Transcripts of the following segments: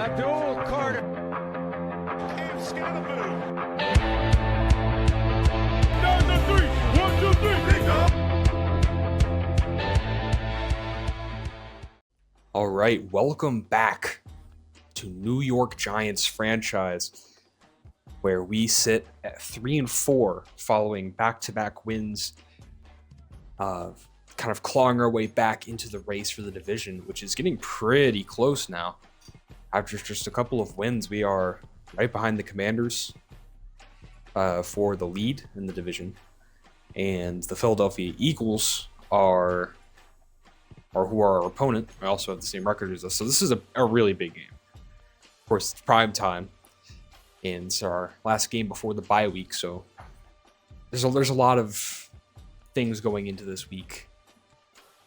Abdul Carter. Can't scan the move. Down the three. 1, 2, 3. Big up. All right, welcome back to New York Giants franchise, where we sit at 3-4 following back-to-back wins, kind of clawing our way back into the race for the division, which is getting pretty close now. After just a couple of wins, we are right behind the Commanders for the lead in the division, and the Philadelphia Eagles are who are our opponent. We also have the same record as us, so this is a really big game. Of course, it's Primetime, and it's our last game before the bye week, so there's a lot of things going into this week.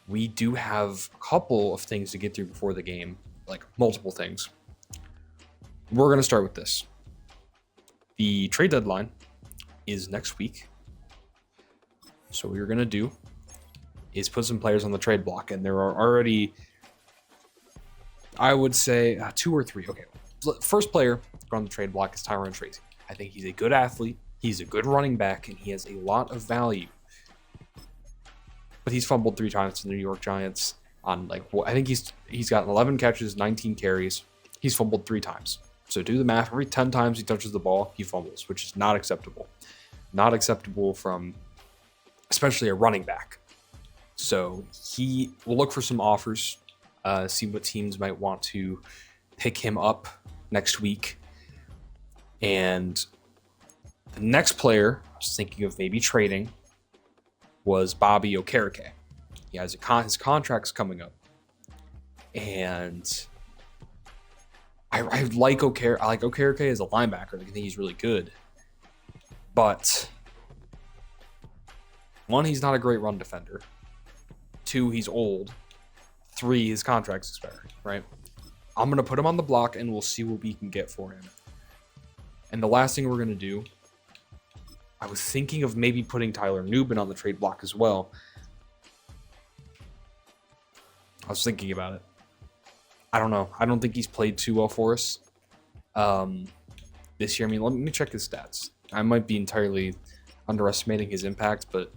We do have a couple of things to get through before the game, like multiple things. We're going to start with this. The trade deadline is next week, so what we're going to do is put some players on the trade block, and there are already, I would say, 2 or 3. Okay, first player on the trade block is Tyron Tracy. I think he's a good athlete, he's a good running back, and he has a lot of value. But he's fumbled 3 times to the New York Giants on, I think he's got 11 catches, 19 carries. He's fumbled 3 times. So do the math. Every 10 times he touches the ball, he fumbles, which is not acceptable. Not acceptable from especially a running back. So he will look for some offers, see what teams might want to pick him up next week. And the next player I was thinking of maybe trading was Bobby Okereke. He has his contract's coming up, and I like Okereke. I like Okereke as a linebacker. I think he's really good, but 1, he's not a great run defender. 2, he's old. 3, his contract's expired, right? I'm going to put him on the block, and we'll see what we can get for him. And the last thing we're going to do, I was thinking of maybe putting Tyler Nubin on the trade block as well. I was thinking about it. I don't know. I don't think he's played too well for us this year. I mean, let me check his stats. I might be entirely underestimating his impact, but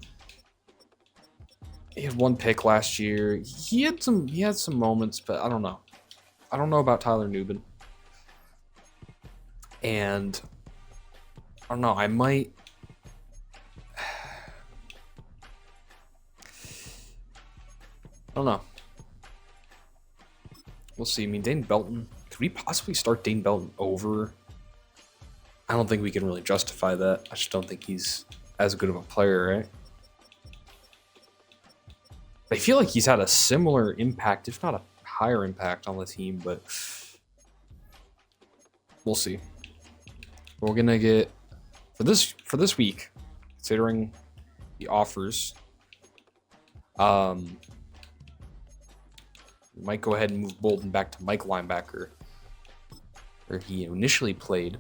he had 1 pick last year. He had some moments, but I don't know. I don't know about Tyler Nubin. And I don't know. I might. I don't know. We'll see. I mean, Dane Belton. Could we possibly start Dane Belton over? I don't think we can really justify that. I just don't think he's as good of a player, right? I feel like he's had a similar impact, if not a higher impact on the team, but we'll see. We're gonna get for this week, considering the offers. We might go ahead and move Bolden back to Mike linebacker, where he initially played,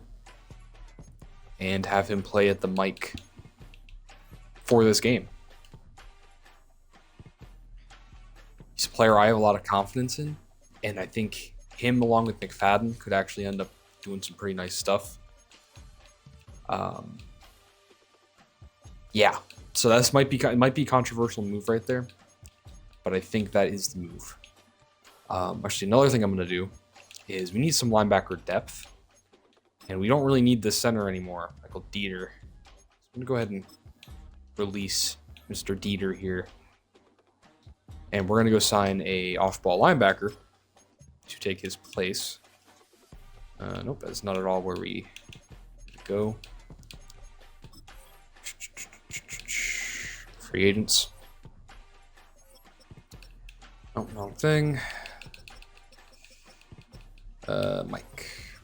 and have him play at the Mike for this game. He's a player I have a lot of confidence in, and I think him along with McFadden could actually end up doing some pretty nice stuff. Yeah, so it might be a controversial move right there, but I think that is the move. Actually, another thing I'm going to do is we need some linebacker depth, and we don't really need the center anymore, Michael Dieter. So I'm going to go ahead and release Mr. Dieter here, and we're going to go sign a off-ball linebacker to take his place. Nope, that's not at all where we go. Free agents. Oh, wrong thing.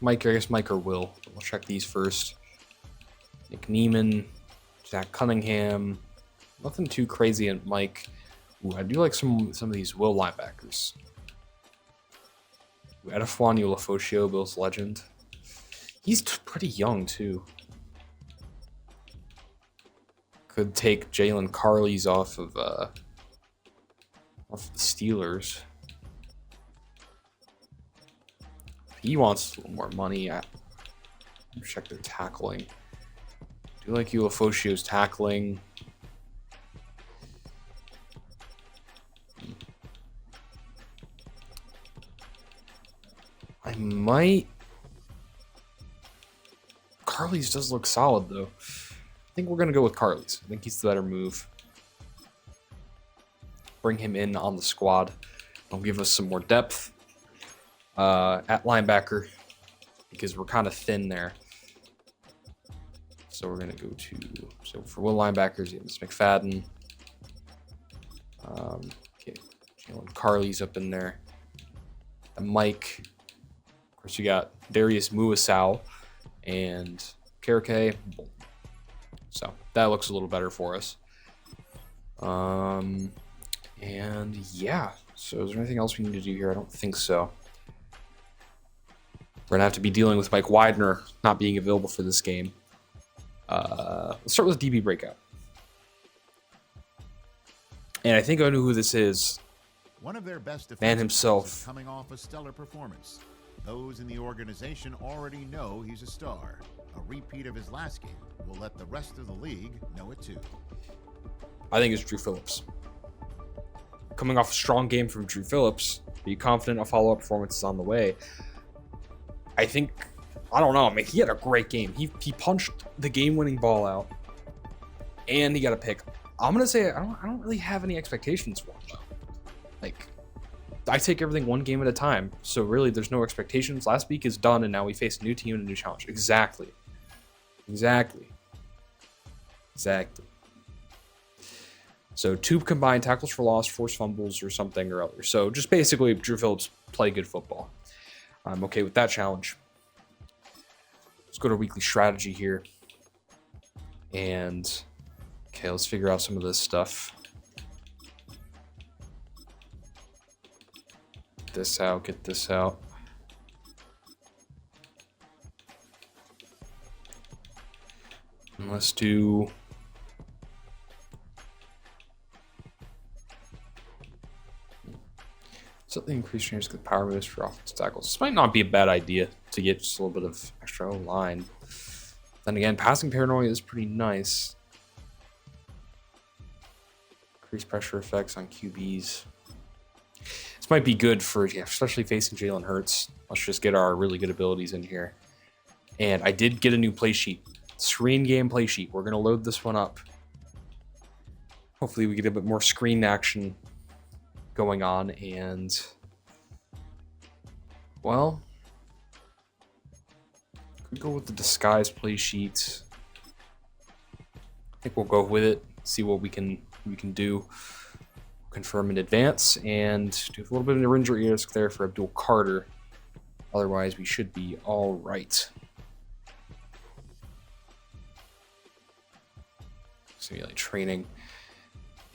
Mike, I guess Mike or Will. We'll check these first. Nick Neiman, Zach Cunningham. Nothing too crazy at Mike. Ooh, I do like some of these Will linebackers. Edefwan Ulofoshio, Bill's legend. He's pretty young too. Could take Jalen Carley's off of the Steelers. he wants a little more money. Check their tackling. Do like Ulofoshio's tackling. I might. Carly's does look solid though. I think we're gonna go with Carly's. I think he's the better move. Bring him in on the squad. It'll give us some more depth at linebacker because we're kind of thin there. So we're gonna go to for will linebackers, James McFadden. Okay, Jalen Carly's up in there. And Mike. Of course, you got Darius Muasau and Karake. So that looks a little better for us. And yeah. So is there anything else we need to do here? I don't think so. We're gonna have to be dealing with Mike Widener not being available for this game. Let's start with DB breakout. And I think I know who this is. One of their best Man himself. coming off a stellar performance. Those in the organization already know he's a star. A repeat of his last game will let the rest of the league know it too. I think it's Drew Phillips. Coming off a strong game from Drew Phillips, are you confident a follow-up performance is on the way? I think, I don't know, man, he had a great game. He punched the game-winning ball out, and he got a pick. I'm gonna say I don't really have any expectations for him though. Like, I take everything one game at a time, so really there's no expectations. Last week is done, and now we face a new team and a new challenge. Exactly. So 2 combined tackles for loss, forced fumbles, or something or other. So just basically, Drew Phillips play good football. I'm okay with that challenge. Let's go to weekly strategy here. And, okay, let's figure out some of this stuff. Get this out. And let's do... Something increased changes the power moves for offensive tackles. This might not be a bad idea to get just a little bit of extra O-line. Then again, passing paranoia is pretty nice. Increased pressure effects on QBs. This might be good for, especially facing Jalen Hurts. Let's just get our really good abilities in here. And I did get a new play sheet. Screen game play sheet. We're going to load this one up. Hopefully we get a bit more screen action going on. And, well, could go with the disguise play sheet. I think we'll go with it. See what we can do. Confirm in advance and do a little bit of an injury risk there for Abdul Carter. Otherwise, we should be all right. Simulate training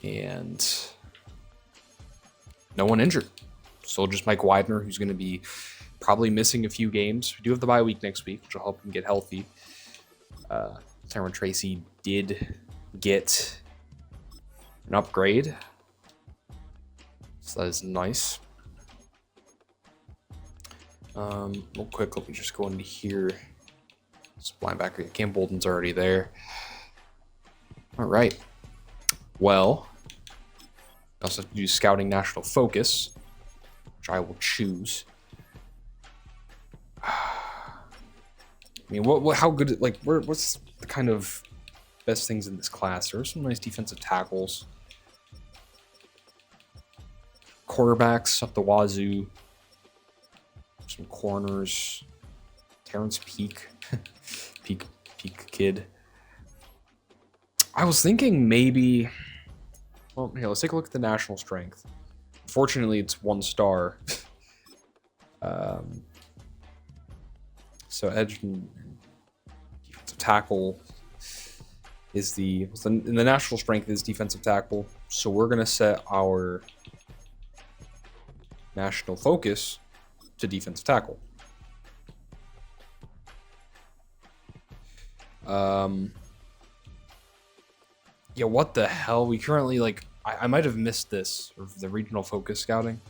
and no one injured. So just Mike Widener, who's going to be probably missing a few games. We do have the bye week next week, which will help him get healthy. Tyron Tracy did get an upgrade. So that is nice. Real quick, let me just go into here. This linebacker, Cam Bolden's already there. All right. Well, I also have to do scouting national focus, which I will choose. I mean, how good? Like, what's the kind of best things in this class? There are some nice defensive tackles. Quarterbacks up the wazoo. Some corners. Terrence Peak. Peak kid. I was thinking maybe... Well, here, let's take a look at the national strength. Fortunately, it's 1 star. So edge and defensive tackle is in the national strength is defensive tackle. So we're going to set our national focus to defensive tackle. Yeah, what the hell? We currently, like, I might have missed this, or the regional focus scouting.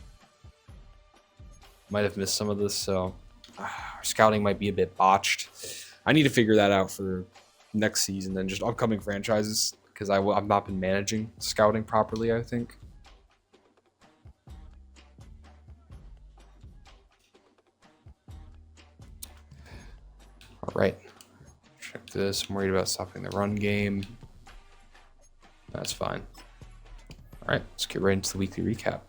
Might have missed some of this, so Our scouting might be a bit botched. I need to figure that out for next season and just upcoming franchises because I've not been managing scouting properly, I think. All right. Check this. I'm worried about stopping the run game. That's fine. All right, let's get right into the weekly recap.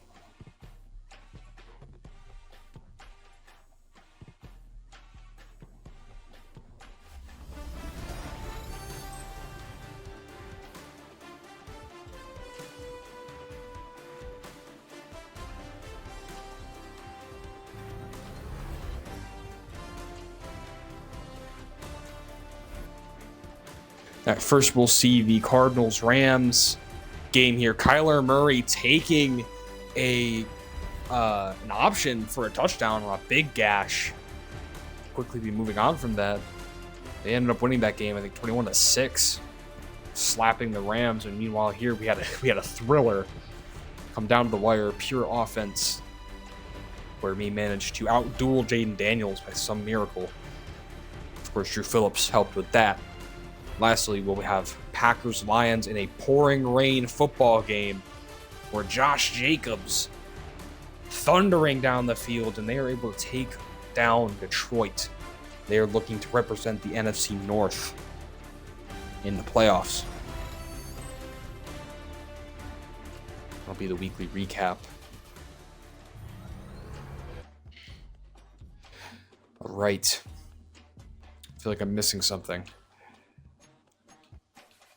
All right, first we'll see the Cardinals-Rams game here. Kyler Murray taking an option for a touchdown on a big gash. Quickly be moving on from that. They ended up winning that game, I think 21-6, slapping the Rams. And meanwhile, here we had a thriller come down to the wire, pure offense, where we managed to outduel Jaden Daniels by some miracle. Of course, Drew Phillips helped with that. Lastly, we'll have Packers-Lions in a pouring rain football game where Josh Jacobs thundering down the field, and they are able to take down Detroit. They are looking to represent the NFC North in the playoffs. That'll be the weekly recap. All right. I feel like I'm missing something.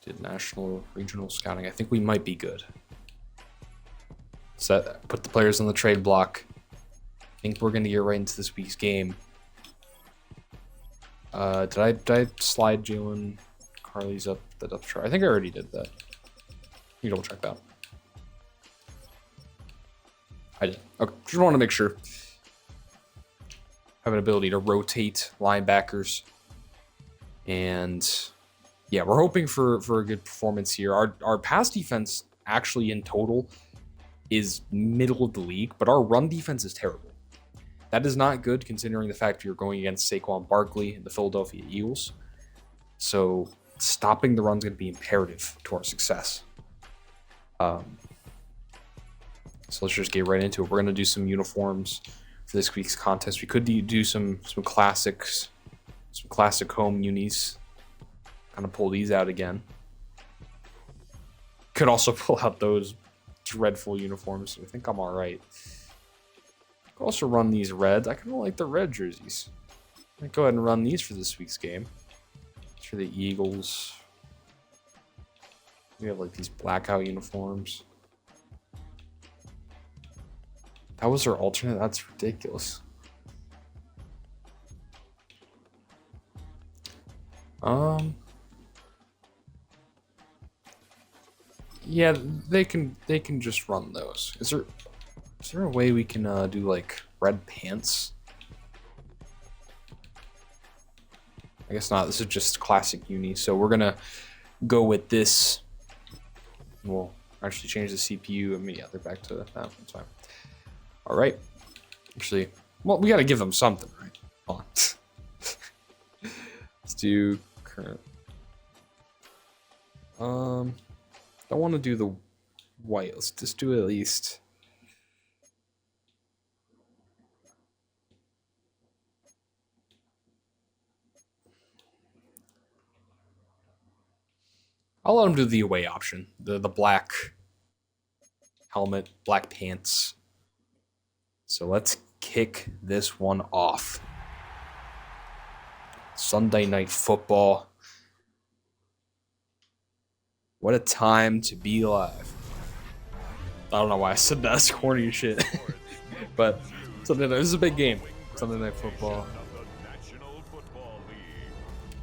Did national, regional scouting. I think we might be good. Put the players on the trade block. I think we're going to get right into this week's game. Did I slide Jalen Carly's up the depth chart? I think I already did that. You double check that. I did. Okay, just want to make sure. Have an ability to rotate linebackers. And yeah, we're hoping for a good performance here. Our pass defense actually in total is middle of the league, but our run defense is terrible. That is not good considering the fact you're going against Saquon Barkley and the Philadelphia Eagles. So stopping the run is going to be imperative to our success. So let's just get right into it. We're going to do some uniforms for this week's contest. We could do some classics, some classic home unis. Kind of pull these out again. Could also pull out those dreadful uniforms. I think I'm all right. Could also run these reds. I kind of like the red jerseys. I might go ahead and run these for this week's game. For the Eagles. We have like these blackout uniforms. That was our alternate? That's ridiculous. Yeah, they can just run those. Is there a way we can do like red pants? I guess not. This is just classic uni. So we're gonna go with this. We'll actually change the CPU. I mean, yeah, they're back to that. That's fine. All right. Actually, well, we got to give them something, right? Hold on. Let's do current. Don't want to do the white. Let's just do at least. I'll let them do the away option. The black helmet, black pants. So let's kick this one off. Sunday Night Football. What a time to be alive. I don't know why I said that. That's corny shit. But this is a big game. Sunday Night Football.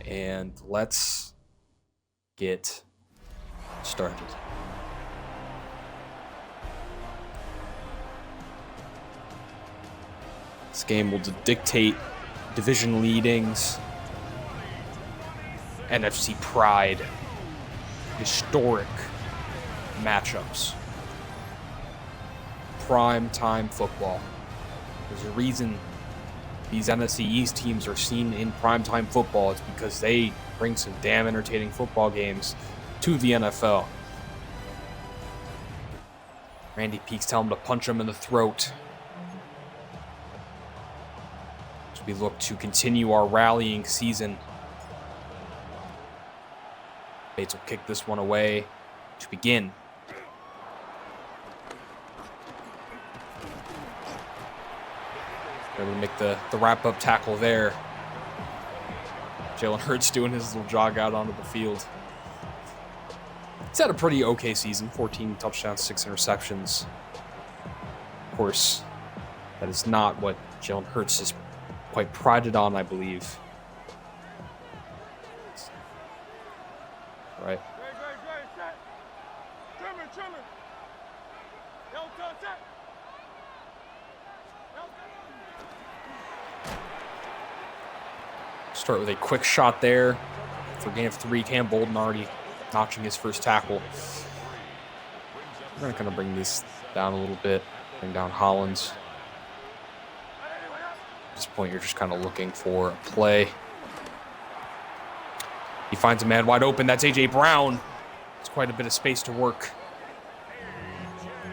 And let's get started. This game will dictate division leadings, NFC pride, historic matchups, prime time football. There's a reason these NFC East teams are seen in primetime football, it's because they bring some damn entertaining football games to the NFL. Randy Peaks tell him to punch him in the throat. As we look to continue our rallying season. Bates will kick this one away to begin. Able to make the wrap-up tackle there. Jalen Hurts doing his little jog out onto the field. He's had a pretty okay season. 14 touchdowns, 6 interceptions. Of course, that is not what Jalen Hurts is quite prided on, I believe. Right. Start with a quick shot there for gain of 3. Cam Bolden already notching his first tackle. We're going to kind of bring this down a little bit. Bring down Hollins. At this point, you're just kind of looking for a play. He finds a man wide open. That's A.J. Brown. It's quite a bit of space to work.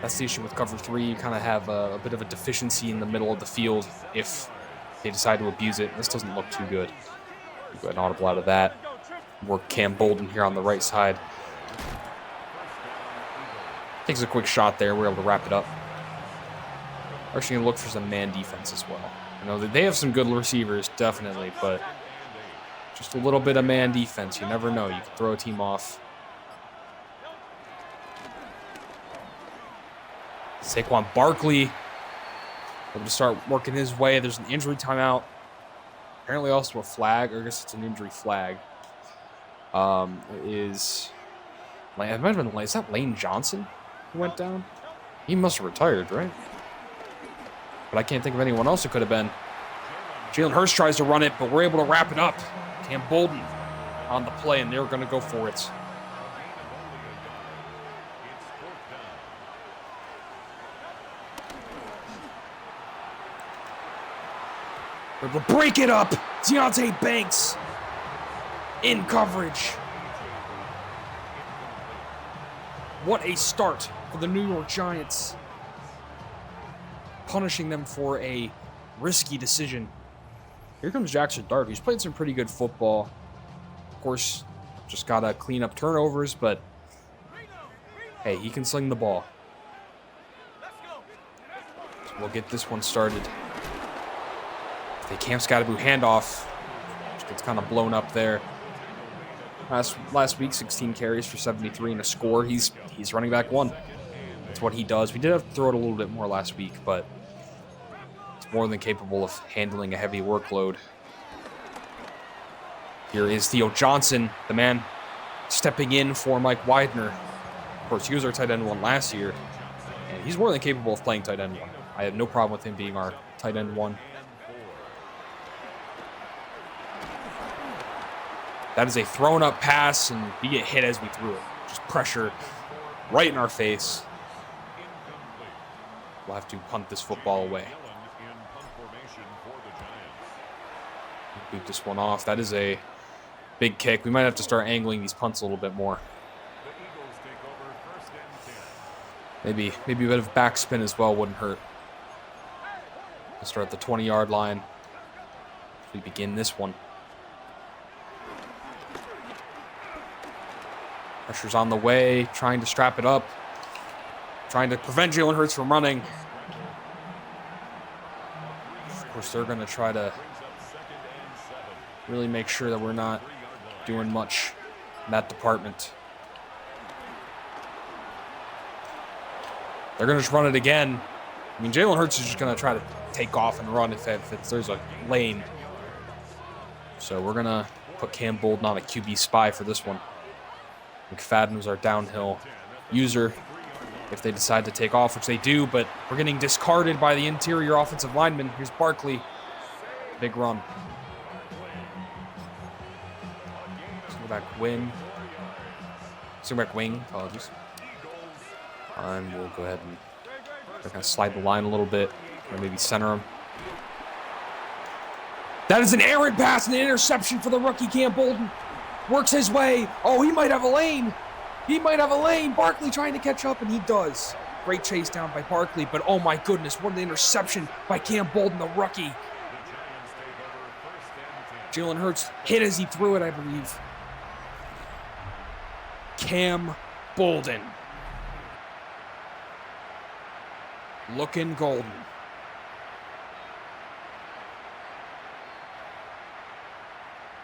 That's the issue with cover 3. You kind of have a bit of a deficiency in the middle of the field if they decide to abuse it. This doesn't look too good. Go ahead and audible out of that. Work Cam Bolden here on the right side. Takes a quick shot there. We're able to wrap it up. We're actually going to look for some man defense as well. I know that they have some good receivers, definitely, but just a little bit of man defense. You never know. You can throw a team off. Saquon Barkley able to start working his way. There's an injury timeout. Apparently also a flag, or I guess it's an injury flag. Is that Lane Johnson who went down? He must have retired, right? But I can't think of anyone else it could have been. Jalen Hurts tries to run it, but we're able to wrap it up. Cam Bolden on the play, and they're going to go for it. We're able to break it up. Deontay Banks in coverage. What a start for the New York Giants. Punishing them for a risky decision. Here comes Jackson Dart. He's played some pretty good football. Of course, just got to clean up turnovers, but hey, he can sling the ball. So we'll get this one started. The Cam Scattaboo handoff just gets kind of blown up there. Last week, 16 carries for 73 and a score. He's running back 1. That's what he does. We did have to throw it a little bit more last week, but it's more than capable of handling a heavy workload. Here is Theo Johnson, the man stepping in for Mike Widener. Of course, he was our tight end 1 last year, and he's more than capable of playing tight end 1. I have no problem with him being our tight end 1. That is a thrown up pass, and we get hit as we threw it. Just pressure right in our face. We'll have to punt this football away. Boot this one off. That is a big kick. We might have to start angling these punts a little bit more. Maybe a bit of backspin as well wouldn't hurt. We'll start at the 20-yard line. We begin this one. Pressure's on the way, trying to strap it up. Trying to prevent Jalen Hurts from running. Of course, they're going to try to really make sure that we're not doing much in that department. They're going to just run it again. I mean, Jalen Hurts is just going to try to take off and run if there's a lane. So we're going to put Cam Bolden on a QB spy for this one. McFadden was our downhill user if they decide to take off, which they do, but we're getting discarded by the interior offensive lineman. Here's Barkley. Big run. Silverback wing, apologies. And we'll go ahead and kind of slide the line a little bit, or maybe center him. That is an errant pass and an interception for the rookie Cam Bolden. Works his way. Oh, he might have a lane. He might have a lane. Barkley trying to catch up, and he does. Great chase down by Barkley, but oh my goodness, what an interception by Cam Bolden, the rookie. Jalen Hurts hit as he threw it, I believe. Cam Bolden. Looking golden.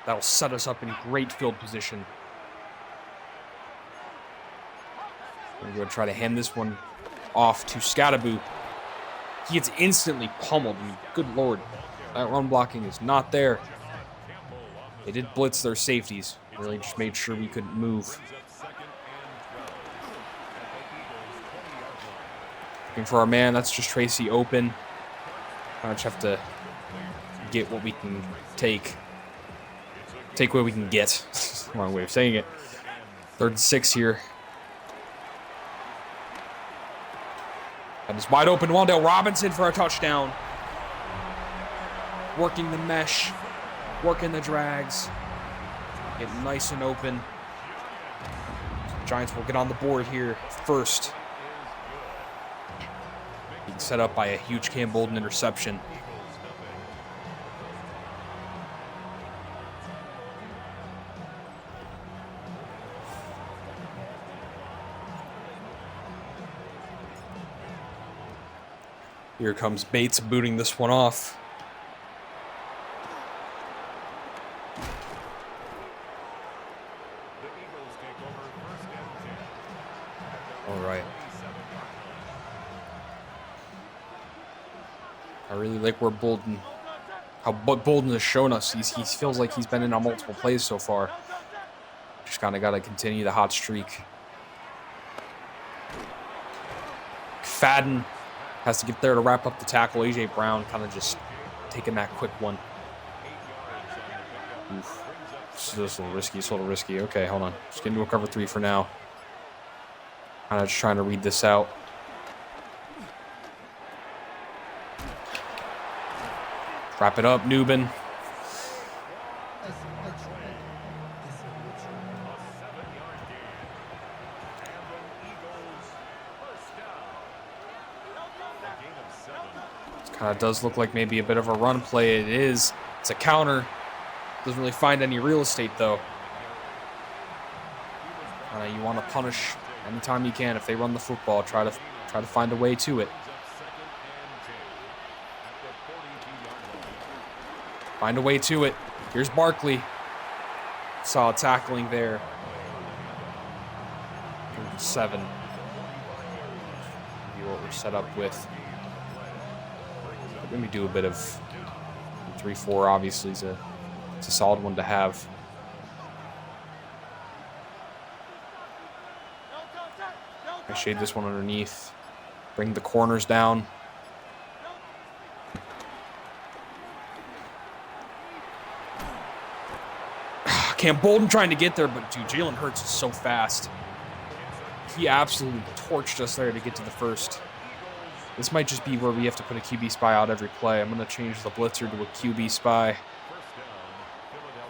That'll set us up in great field position. We're going to try to hand this one off to Scattaboo. He gets instantly pummeled. And good Lord, that run blocking is not there. They did blitz their safeties. Really just made sure we couldn't move. Looking for our man. That's just Tracy open. I just have to get what we can take. Take what we can get. Wrong way of saying it. 3rd and 6 here. That is wide open. Wan'Dale Robinson for a touchdown. Working the mesh. Working the drags. Getting nice and open. Giants will get on the board here first. Being set up by a huge Cam Bolden interception. Here comes Bates booting this one off. All right. I really like where Bolden, what Bolden has shown us. He feels like he's been in on multiple plays so far. Just kind of got to continue the hot streak. Fadden has to get there to wrap up the tackle. A.J. Brown kind of just taking that quick one. Oof. This is a little risky. It's a little risky. Okay, hold on. Just getting to a cover 3 for now. Kind of just trying to read this out. Wrap it up, Newbin. Kind of does look like maybe a bit of a run play. It is. It's a counter. Doesn't really find any real estate though. You want to punish anytime you can. If they run the football, try to find a way to it. Find a way to it. Here's Barkley. Solid tackling there. 7. See what we're set up with. Let me do a bit of 3-4. Obviously, it's a solid one to have. I shade this one underneath. Bring the corners down. Cam Bolden trying to get there, but dude, Jalen Hurts is so fast. He absolutely torched us there to get to the first. This might just be where we have to put a QB spy out every play. I'm going to change the blitzer to a QB spy.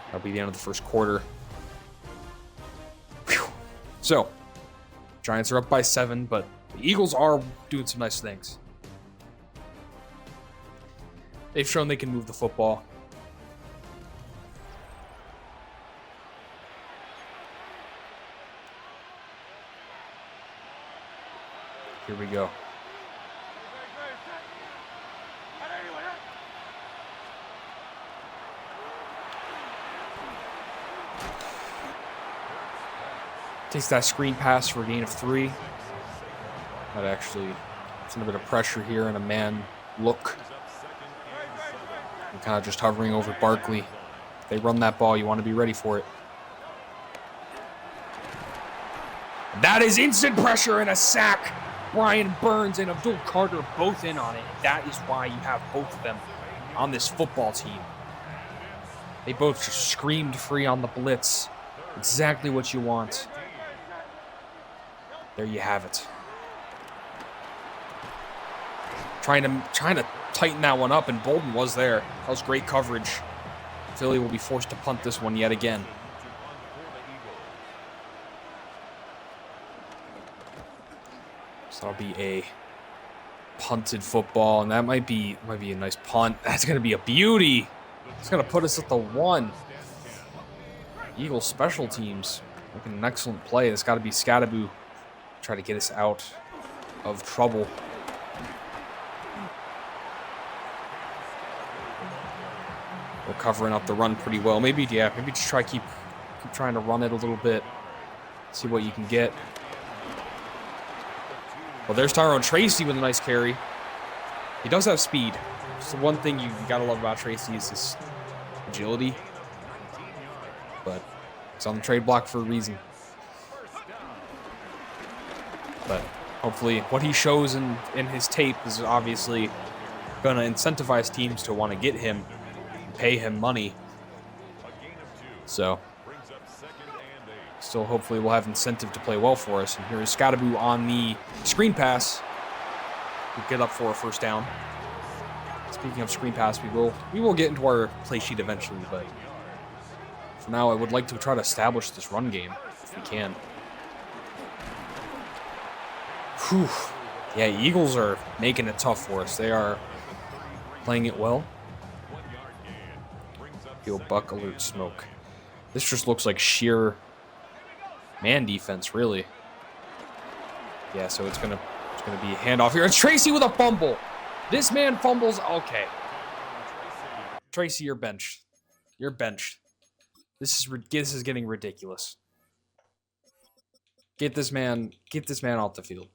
That'll be the end of the first quarter. Whew. So, Giants are up by 7, but the Eagles are doing some nice things. They've shown they can move the football. Here we go. Takes that screen pass for a gain of 3. That actually, it's a bit of pressure here and a man look. And kind of just hovering over Barkley. If they run that ball, you want to be ready for it. That is instant pressure and a sack. Brian Burns and Abdul Carter both in on it. That is why you have both of them on this football team. They both just screamed free on the blitz. Exactly what you want. There you have it. Trying to tighten that one up, and Bolden was there. That was great coverage. Philly will be forced to punt this one yet again. So that'll be a punted football, and that might be a nice punt. That's going to be a beauty. It's going to put us at the 1. Eagles special teams making an excellent play. It's got to be Scadaboo try to get us out of trouble. We're covering up the run pretty well. Maybe just try keep trying to run it a little bit. See what you can get. Well, there's Tyrone Tracy with a nice carry. He does have speed. It's the one thing you gotta love about Tracy is his agility. But he's on the trade block for a reason. But hopefully what he shows in his tape is obviously gonna incentivize teams to want to get him, pay him money. So still hopefully we'll have incentive to play well for us. And here is Scadaboo on the screen pass. We'll get up for a first down. Speaking of screen pass, we will get into our play sheet eventually, but for now I would like to try to establish this run game if we can. Whew. Yeah, Eagles are making it tough for us. They are playing it well. Feel buck alert smoke. This just looks like sheer man defense, really. Yeah, so it's gonna be a handoff here. It's Tracy with a fumble. This man fumbles. Okay, Tracy, you're benched. You're benched. This is getting ridiculous. Get this man off the field.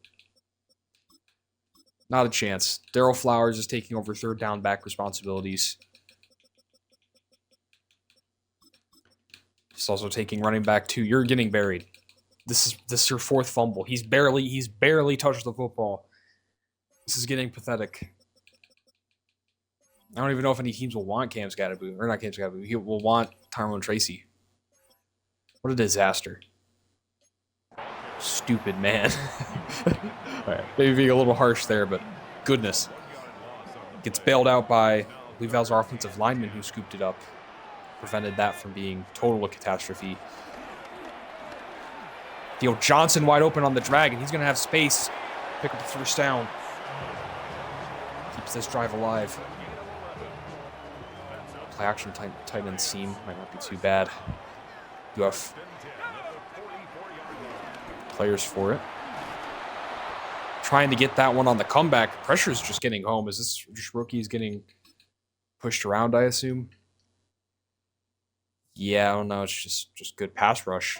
Not a chance. Daryl Flowers is taking over third down back responsibilities. He's also taking running back 2. You're getting buried. This is your 4th fumble. He's barely touched the football. This is getting pathetic. I don't even know if any teams will want Cam Scadaboo. Or not Cam Scadaboo. He will want Tyrone Tracy. What a disaster. Stupid man. Alright, maybe being a little harsh there, but goodness. Gets bailed out by, I believe that was our offensive lineman who scooped it up. Prevented that from being total catastrophe. Theo Johnson wide open on the drag, and he's going to have space. Pick up the first down. Keeps this drive alive. Play action tight end seam might not be too bad. You have players for it. Trying to get that one on the comeback. Pressure's just getting home. Is this just rookies getting pushed around, I assume? Yeah, I don't know. It's just good pass rush.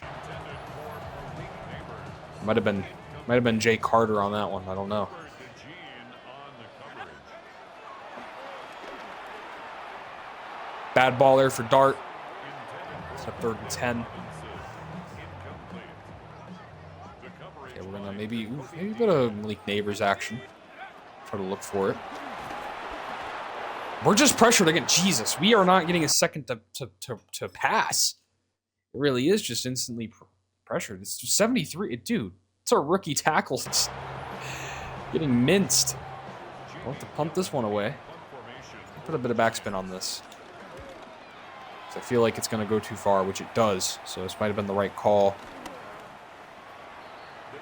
Might have been Jay Carter on that one. I don't know. Bad ball there for Dart. It's a 3rd and 10. Okay, we're gonna maybe a bit of Malik Neighbors action. Try to look for it. We're just pressured again. Jesus, we are not getting a second to pass. It really is just instantly pressured. It's just 73. Dude, it's our rookie tackles getting minced. I'll have to punt this one away. Put a bit of backspin on this. I feel like it's going to go too far, which it does. So this might have been the right call.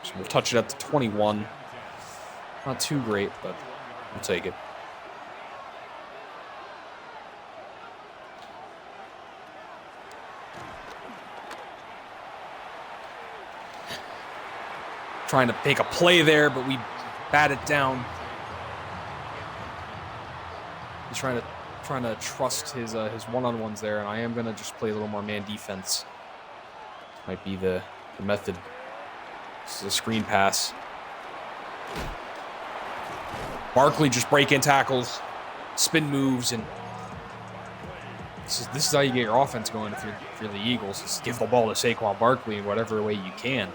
So we'll touch it at the 21. Not too great, but we'll take it. Trying to make a play there, but we bat it down. He's trying to trust his one-on-ones there, and I am gonna just play a little more man defense. Might be the method. This is a screen pass. Barkley just break-in tackles, spin moves, and this is how you get your offense going if you're the Eagles. Just give the ball to Saquon Barkley in whatever way you can.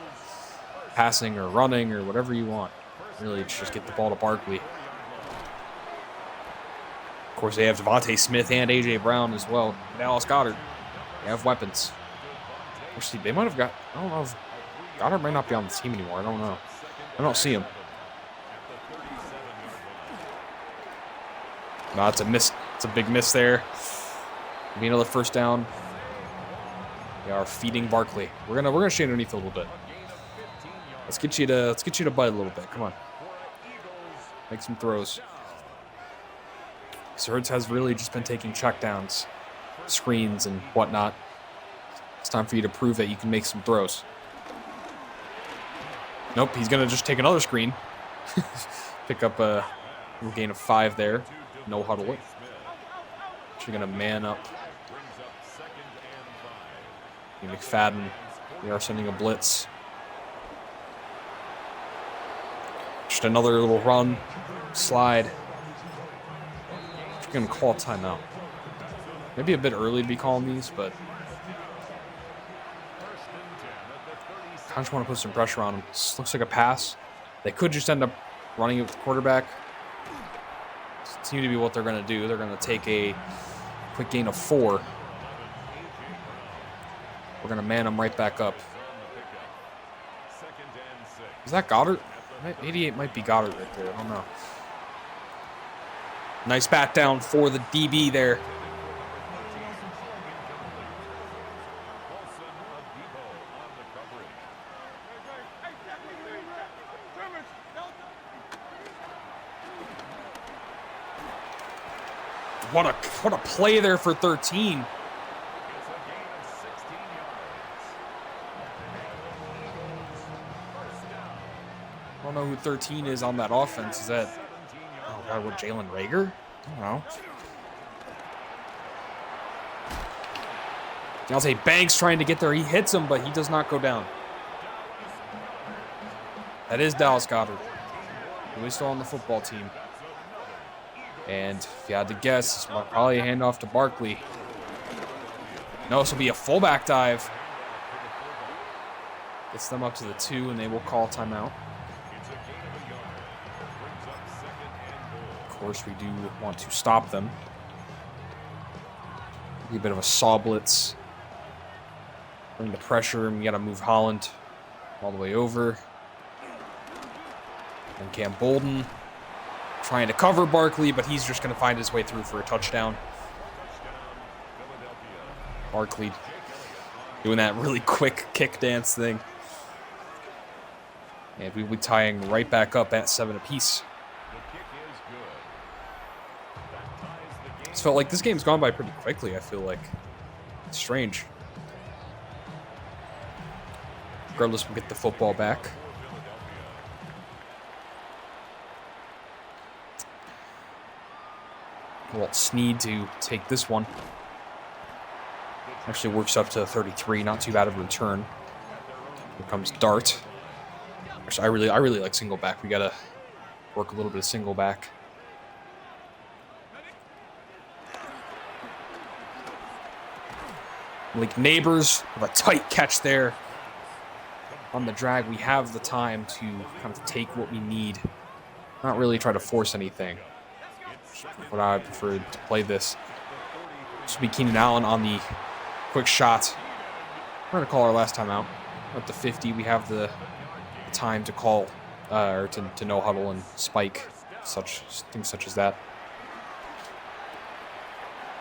Passing or running or whatever you want. Really, just get the ball to Barkley. Of course, they have Devontae Smith and A.J. Brown as well. Dallas Goedert. They have weapons. Actually, they might have got... I don't know if... Goddard might not be on the team anymore. I don't know. I don't see him. No, it's a miss. It's a big miss there. Be another first down. We are feeding Barkley. We're gonna stay underneath a little bit. Let's get you to bite a little bit. Come on. Make some throws. So Hurts has really just been taking checkdowns, screens, and whatnot. It's time for you to prove that you can make some throws. Nope, he's gonna just take another screen. Pick up a little gain of 5 there. No huddle it. Actually gonna man up. McFadden. We are sending a blitz. Just another little run, slide. We're gonna call a timeout. Maybe a bit early to be calling these, but I just want to put some pressure on them. This looks like a pass. They could just end up running it with the quarterback. It seems to be what they're gonna do. They're gonna take a quick gain of 4. We're gonna man them right back up. Is that Goddard? 88 might be Goddard right there. I don't know. Nice bat down for the DB there. What a play there for 13. I don't know who 13 is on that offense. Is that, oh God, what, Jalen Reagor? I don't know. Deontay Banks trying to get there. He hits him, but he does not go down. That is Dallas Goedert. He's still on the football team. And if you had to guess, it's probably a handoff to Barkley. No, this will be a fullback dive. Gets them up to the 2, and they will call timeout. Of course, we do want to stop them. Be a bit of a saw blitz. Bring the pressure, and we got to move Holland all the way over. And Cam Bolden trying to cover Barkley, but he's just going to find his way through for a touchdown. Barkley doing that really quick kick dance thing. And we'll be tying right back up at 7 apiece. It's felt like this game's gone by pretty quickly, I feel like. It's strange. Regardless, we'll get the football back. Well, Snead to take this one. Actually works up to 33, not too bad of a return. Here comes Dart. Actually, I really like single back. We gotta work a little bit of single back. Like Neighbors with a tight catch there on the drag. We have the time to kind of take what we need, not really try to force anything. What I prefer to play this. This will be Keenan Allen on the quick shot. We're going to call our last time out. We're at the 50. We have the time to call, or to no huddle and spike, things such as that.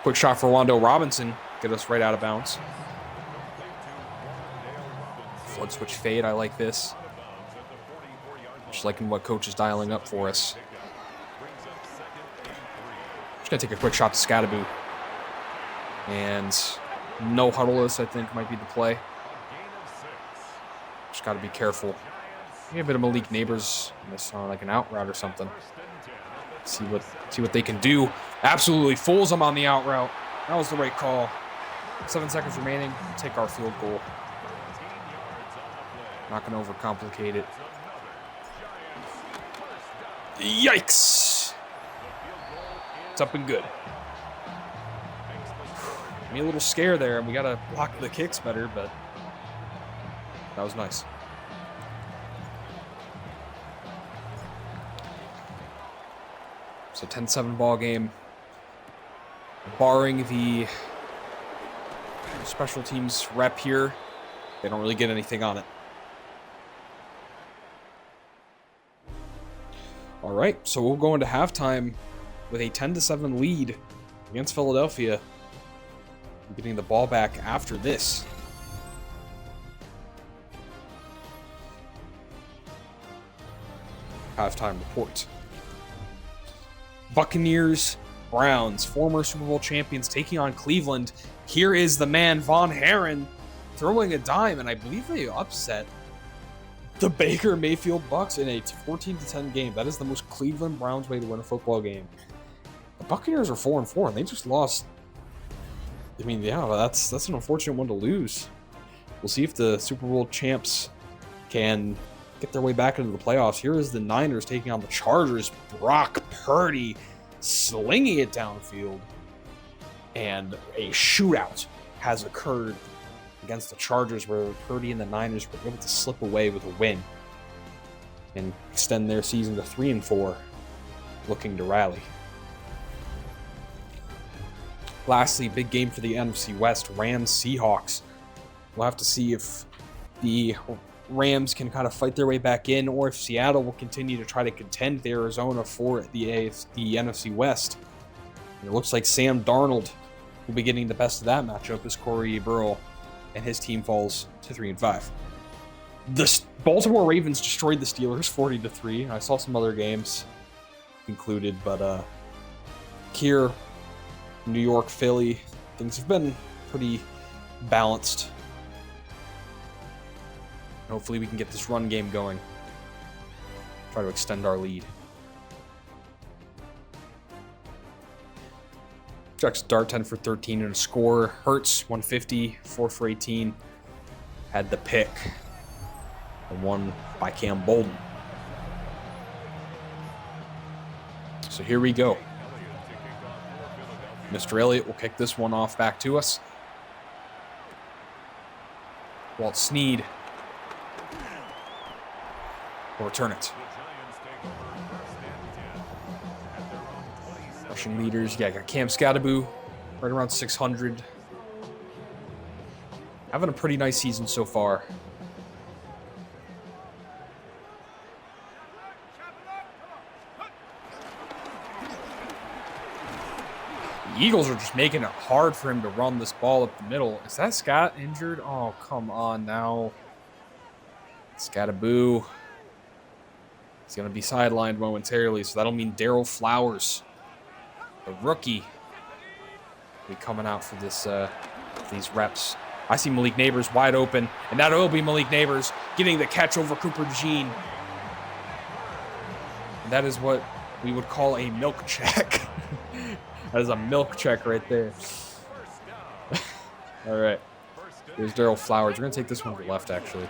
Quick shot for Wando Robinson. Get us right out of bounds. Flood switch fade. I like this. Just liking what coach is dialing up for us. Just gonna take a quick shot to Scattaboo. And no huddle this, I think, might be the play. Just gotta be careful. Maybe a bit of Malik Neighbors on like an out route or something. See what they can do. Absolutely fools them on the out route. That was the right call. 7 seconds remaining. We'll take our field goal. Not going to overcomplicate it. Yikes! It's up and good. Me a little scare there, and we got to block the kicks better, but that was nice. So 10-7 ball game. Barring the special teams rep here, they don't really get anything on it. All right, so we'll go into halftime with a 10-7 lead against Philadelphia. Getting the ball back after this. Halftime report. Buccaneers, Browns, former Super Bowl champions taking on Cleveland. Here is the man, Von Herren, throwing a dime, and I believe they upset the Baker Mayfield Bucks in a 14-10 game. That is the most Cleveland Browns way to win a football game. The Buccaneers are 4-4, and they just lost. I mean, yeah, that's an unfortunate one to lose. We'll see if the Super Bowl champs can get their way back into the playoffs. Here is the Niners taking on the Chargers. Brock Purdy slinging it downfield. And a shootout has occurred against the Chargers where Purdy and the Niners were able to slip away with a win and extend their season to 3-4, looking to rally. Lastly, big game for the NFC West, Rams-Seahawks. We'll have to see if the Rams can kind of fight their way back in, or if Seattle will continue to try to contend with Arizona for the NFC West. And it looks like Sam Darnold will be getting the best of that matchup as Corey Burrell and his team falls to 3-5. The Baltimore Ravens destroyed the Steelers 40-3. I saw some other games concluded, but here, New York, Philly, things have been pretty balanced. Hopefully we can get this run game going. Try to extend our lead. Chuck's dart 10 for 13 and a score. Hurts 150, 4 for 18. Had the pick. The one by Cam Bolden. So here we go. Mr. Elliott will kick this one off back to us. Walt Snead will return it. Rushing leaders, yeah, got Cam Scattaboo right around 600. Having a pretty nice season so far. The Eagles are just making it hard for him to run this ball up the middle. Is that Scott injured? Oh, come on now. Scattaboo. He's going to be sidelined momentarily, so that'll mean Darryl Flowers, the rookie, will be coming out for this these reps. I see Malik Neighbors wide open, and that will be Malik Neighbors getting the catch over Cooper DeJean. And that is what we would call a milk check. That is a milk check right there. All right. Here's Darryl Flowers. We're going to take this one to the left, actually.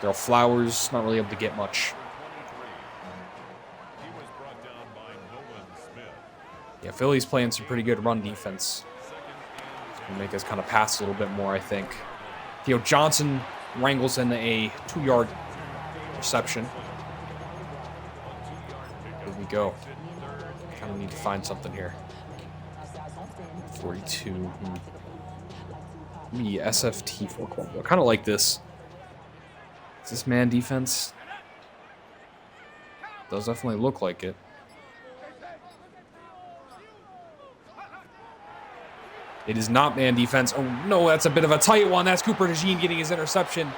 Darryl Flowers, not really able to get much. Yeah, Philly's playing some pretty good run defense. It's going to make us kind of pass a little bit more, I think. Theo Johnson wrangles in a 2-yard reception. Here we go. Kind of need to find something here. 42. SFT 4. I kind of like this. Is this man defense? Does definitely look like it. It is not man defense. Oh no, that's a bit of a tight one. That's Cooper DeJean getting his interception.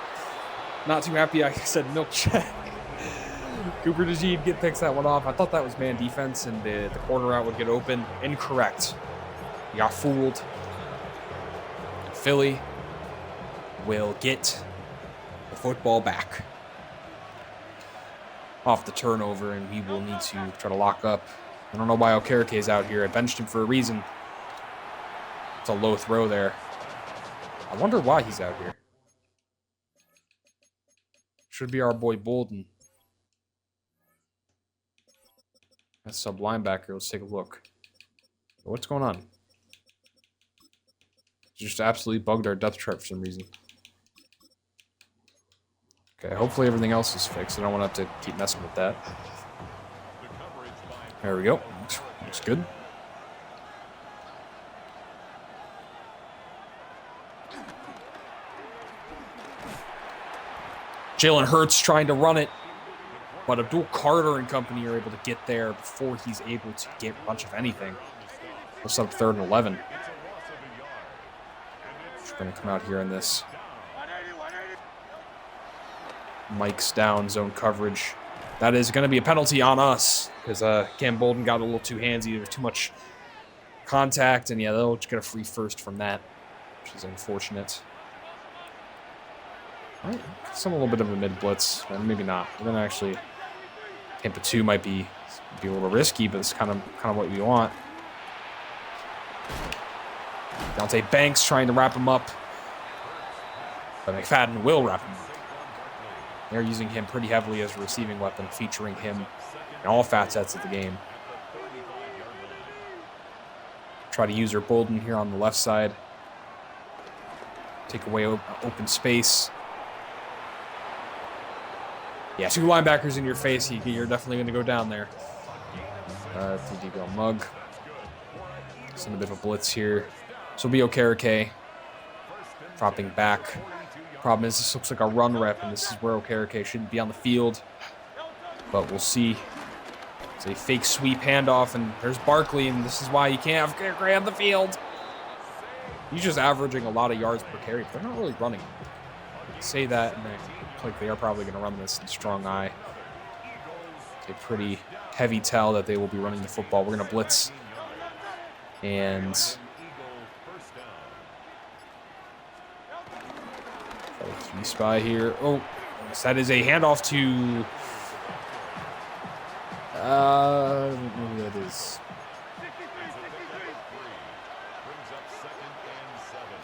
Not too happy I said milk check. Cooper DeJean picks that one off. I thought that was man defense and the corner route would get open. Incorrect. He got fooled. Philly will get the football back off the turnover, and we will need to try to lock up. I don't know why Okereke is out here. I benched him for a reason. It's a low throw there. I wonder why he's out here. Should be our boy Bolden. That's sub linebacker. Let's take a look. What's going on? Just absolutely bugged our depth chart for some reason. Okay, hopefully everything else is fixed. I don't want to have to keep messing with that. There we go. Looks good. Jalen Hurts trying to run it, but Abdul Carter and company are able to get there before he's able to get much of anything. We'll set up 3rd and 11. We're going to come out here in this. Mike's down, zone coverage. That is going to be a penalty on us because Cam Bolden got a little too handsy. There was too much contact, and yeah, they'll just get a free first from that, which is unfortunate. Right. Some a little bit of a mid blitz, or maybe not. We're going to actually Tampa 2 might be a little risky, but it's kind of what we want. Dante Banks trying to wrap him up, but McFadden will wrap him up. They're using him pretty heavily as a receiving weapon, featuring him in all facets of the game. Try to use their Bolden here on the left side. Take away open space. Yeah, 2 linebackers in your face. You're definitely going to go down there. 3 deep on Mug. Send a bit of a blitz here. So be Okereke. Dropping back. Problem is, this looks like a run rep, and this is where Okereke shouldn't be on the field. But we'll see. It's a fake sweep handoff, and there's Barkley, and this is why you can't have Okereke on the field. He's just averaging a lot of yards per carry, but they're not really running. Say that, and like they are probably going to run this in strong eye. It's a pretty heavy tell that they will be running the football. We're going to blitz. And three spy here. Oh, that is a handoff to I don't know who that is.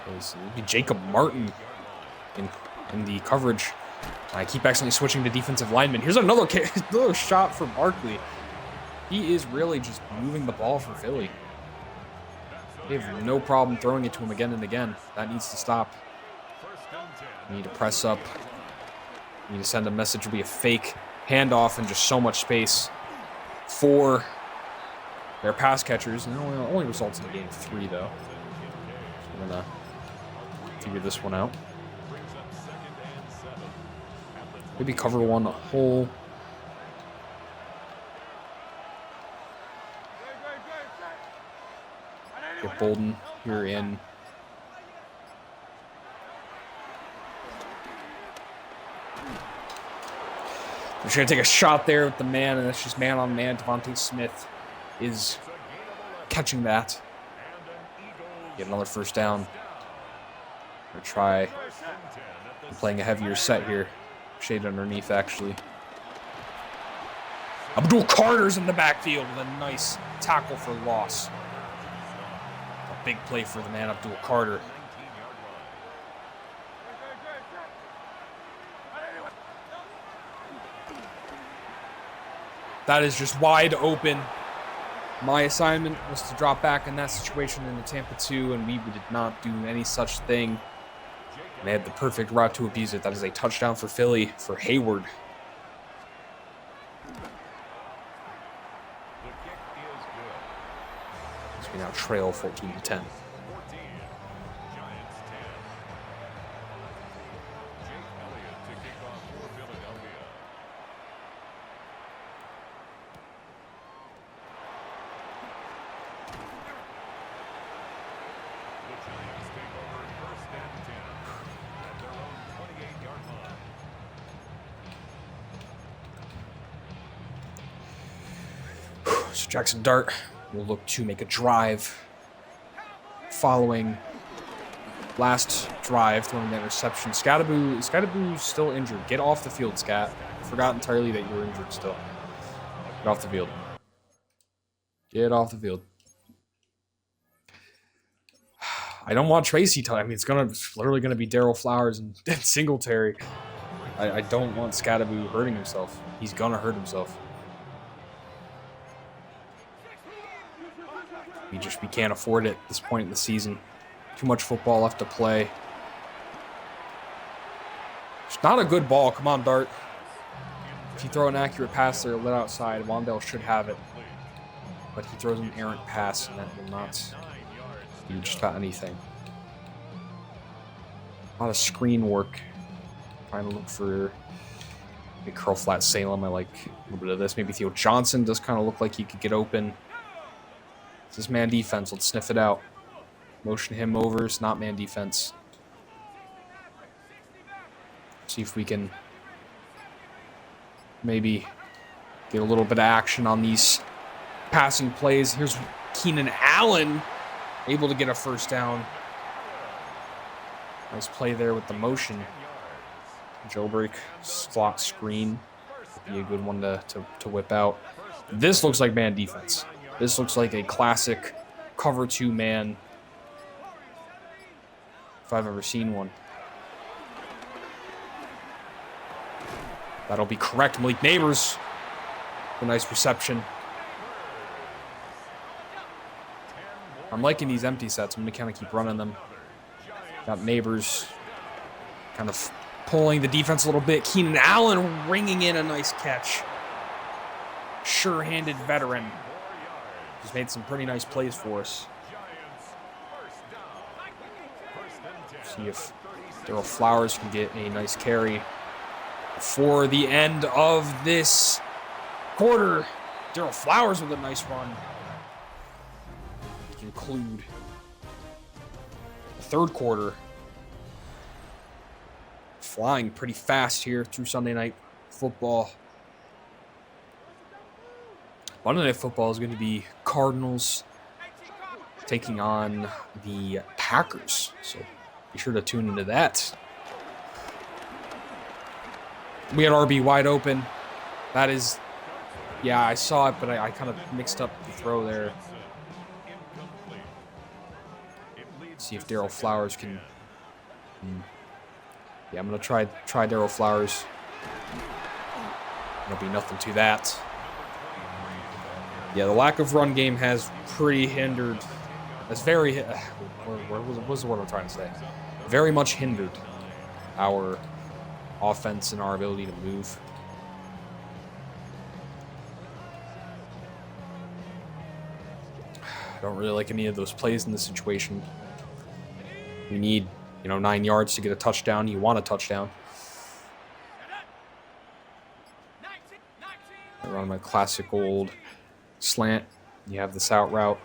It'll be Jacob Martin in the coverage. I keep accidentally switching to defensive lineman. Here's another shot for Barkley. He is really just moving the ball for Philly. They have no problem throwing it to him again and again. That needs to stop. We need to press up. We need to send a message. It'll be a fake handoff and just so much space for their pass catchers. And it only results in a gain of 3, though. So we're going to figure this one out. Maybe cover one a hole. Get Bolden here in. They're trying to take a shot there with the man, and that's just man on man. Devontae Smith is catching that. Get another first down. We're try playing a heavier set here. Shade underneath, actually. Abdul Carter's in the backfield with a nice tackle for loss. A big play for the man, Abdul Carter. That is just wide open. My assignment was to drop back in that situation in the Tampa 2, and we did not do any such thing. And they had the perfect route to abuse it. That is a touchdown for Philly, for Hayward. So we now trail 14-10. So Jackson Dart will look to make a drive following last drive, throwing the interception. Scattaboo's still injured. Get off the field, Scat. I forgot entirely that you were injured still. Get off the field. Get off the field. I don't want Tracy to. I mean, it's literally gonna be Darryl Flowers and Singletary. I don't want Scattaboo hurting himself. He's gonna hurt himself. We can't afford it at this point in the season. Too much football left to play. It's not a good ball. Come on, Dart. If you throw an accurate pass there, lit outside, Wandale should have it. But he throws an errant pass, and that will not do just about anything. A lot of screen work. Trying to look for a curl flat Salem. I like a little bit of this. Maybe Theo Johnson does kind of look like he could get open. It's this man defense. Let's sniff it out. Motion him over. It's not man defense. See if we can maybe get a little bit of action on these passing plays. Here's Keenan Allen able to get a first down. Nice play there with the motion. Jailbreak slot screen would be a good one to whip out. This looks like man defense. This looks like a classic cover 2 man, if I've ever seen one. That'll be correct. Malik Neighbors, a nice reception. I'm liking these empty sets. I'm going to kind of keep running them. Got Neighbors kind of pulling the defense a little bit. Keenan Allen ringing in a nice catch. Sure-handed veteran. He's made some pretty nice plays for us. See if Darryl Flowers can get a nice carry before the end of this quarter. Darryl Flowers with a nice run to conclude the third quarter. Flying pretty fast here through Sunday Night Football. Monday Night Football is going to be Cardinals taking on the Packers. So be sure to tune into that. We had RB wide open. That is, yeah, I saw it, but I kind of mixed up the throw there. See if Darryl Flowers can. Yeah, I'm going to try Darryl Flowers. There'll be nothing to that. Yeah, the lack of run game has pretty hindered. That's very. What was the word I'm trying to say? Very much hindered our offense and our ability to move. I don't really like any of those plays in this situation. We need, 9 yards to get a touchdown. You want a touchdown. I run my classic old slant. You have this out route.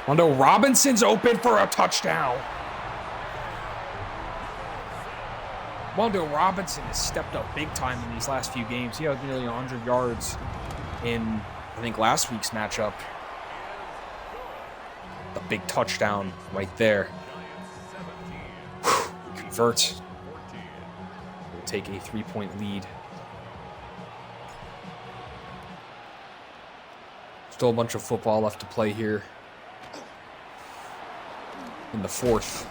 Wando Robinson's open for a touchdown. Wando Robinson has stepped up big time in these last few games. He had nearly 100 yards in, I think, last week's matchup. The big touchdown right there. Convert. We'll take a 3-point lead. Still a bunch of football left to play here in the fourth.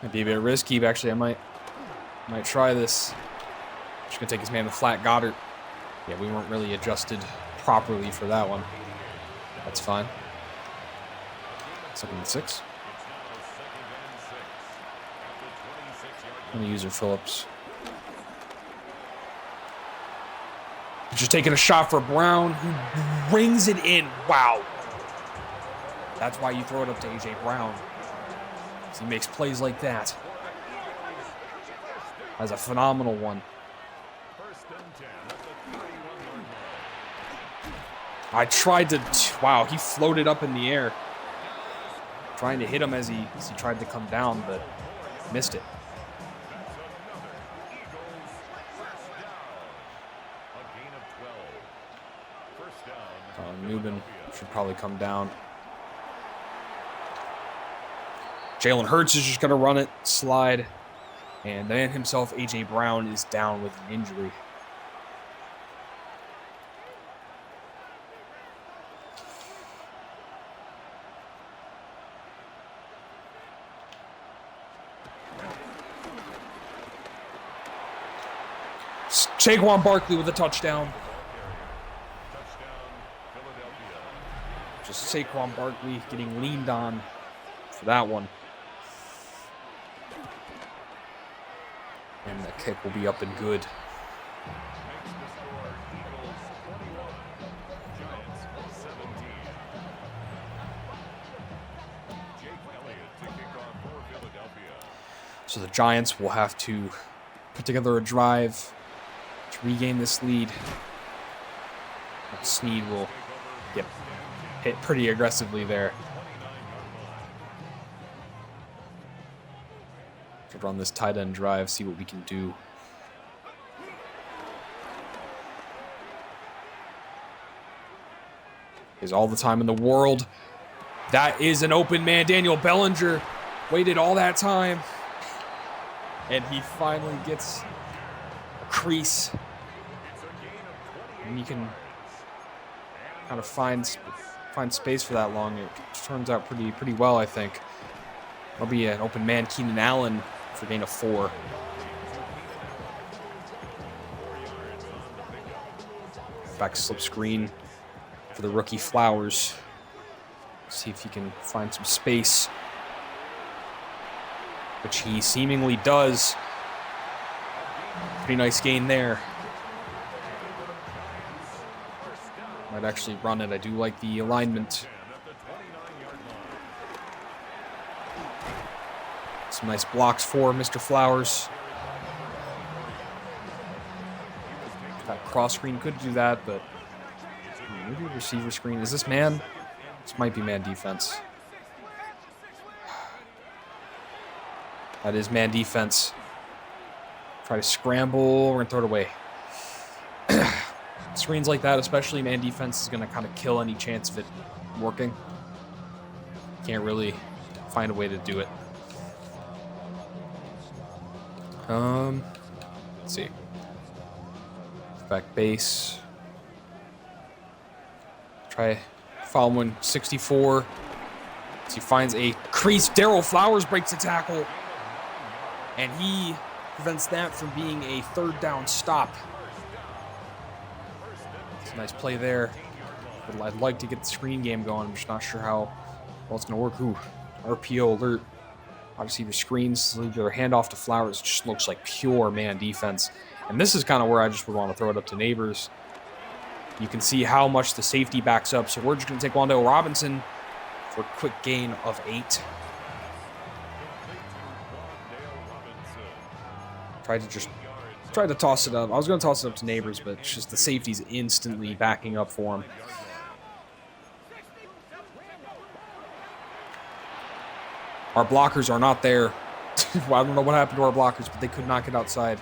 Might be a bit risky, but actually I might try this. Just gonna take his man to flat Goddard. Yeah, we weren't really adjusted properly for that one. That's fine. 2nd and 6. I'm gonna use Phillips. Just taking a shot for Brown, who rings it in. Wow. That's why you throw it up to A.J. Brown. He makes plays like that. That's a phenomenal one. I tried to... Wow, he floated up in the air. Trying to hit him as he tried to come down, but missed it. Newman should probably come down. Jalen Hurts is just going to run it, slide, and the man himself, A.J. Brown, is down with an injury. Saquon Barkley with a touchdown. Just Saquon Barkley getting leaned on for that one. Kick will be up and good. So the Giants will have to put together a drive to regain this lead. Snead will get hit pretty aggressively there. To run this tight end drive, see what we can do. Is all the time in the world. That is an open man. Daniel Bellinger waited all that time. And he finally gets a crease. And you can kind of find space for that long. It turns out pretty well, I think. That'll be an open man. Keenan Allen for gain of 4. Back slip screen for the rookie Flowers. See if he can find some space, which he seemingly does. Pretty nice gain there. Might actually run it. I do like the alignment. Some nice blocks for Mr. Flowers. That cross screen could do that, but maybe a receiver screen. Is this man? This might be man defense. That is man defense. Try to scramble. We're going to throw it away. Screens like that, especially man defense, is going to kind of kill any chance of it working. Can't really find a way to do it. Let's see. Back base. Try following 64. So he finds a crease. Darryl Flowers breaks a tackle. And he prevents that from being a third down stop. It's a nice play there. But I'd like to get the screen game going. I'm just not sure how well it's going to work. Ooh, RPO alert. Obviously, the screens, their handoff to Flowers just looks like pure man defense. And this is kind of where I just would want to throw it up to Neighbors. You can see how much the safety backs up. So we're just going to take Wandale Robinson for a quick gain of 8. Tried to toss it up. I was going to toss it up to Neighbors, but it's just the safety's instantly backing up for him. Our blockers are not there. I don't know what happened to our blockers, but they could not get outside.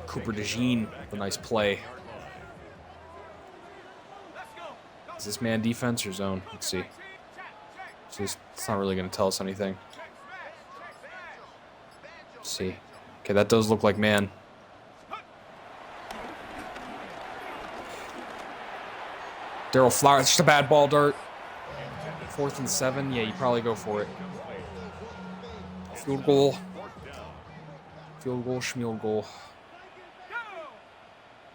Cooper DeJean with a nice play. Is this man defense or zone? Let's see. It's not really going to tell us anything. Let's see. Okay, that does look like man. Darryl Flowers, just a bad ball dart. 4th and 7. Yeah, you probably go for it. Field goal. Field goal, schmield goal.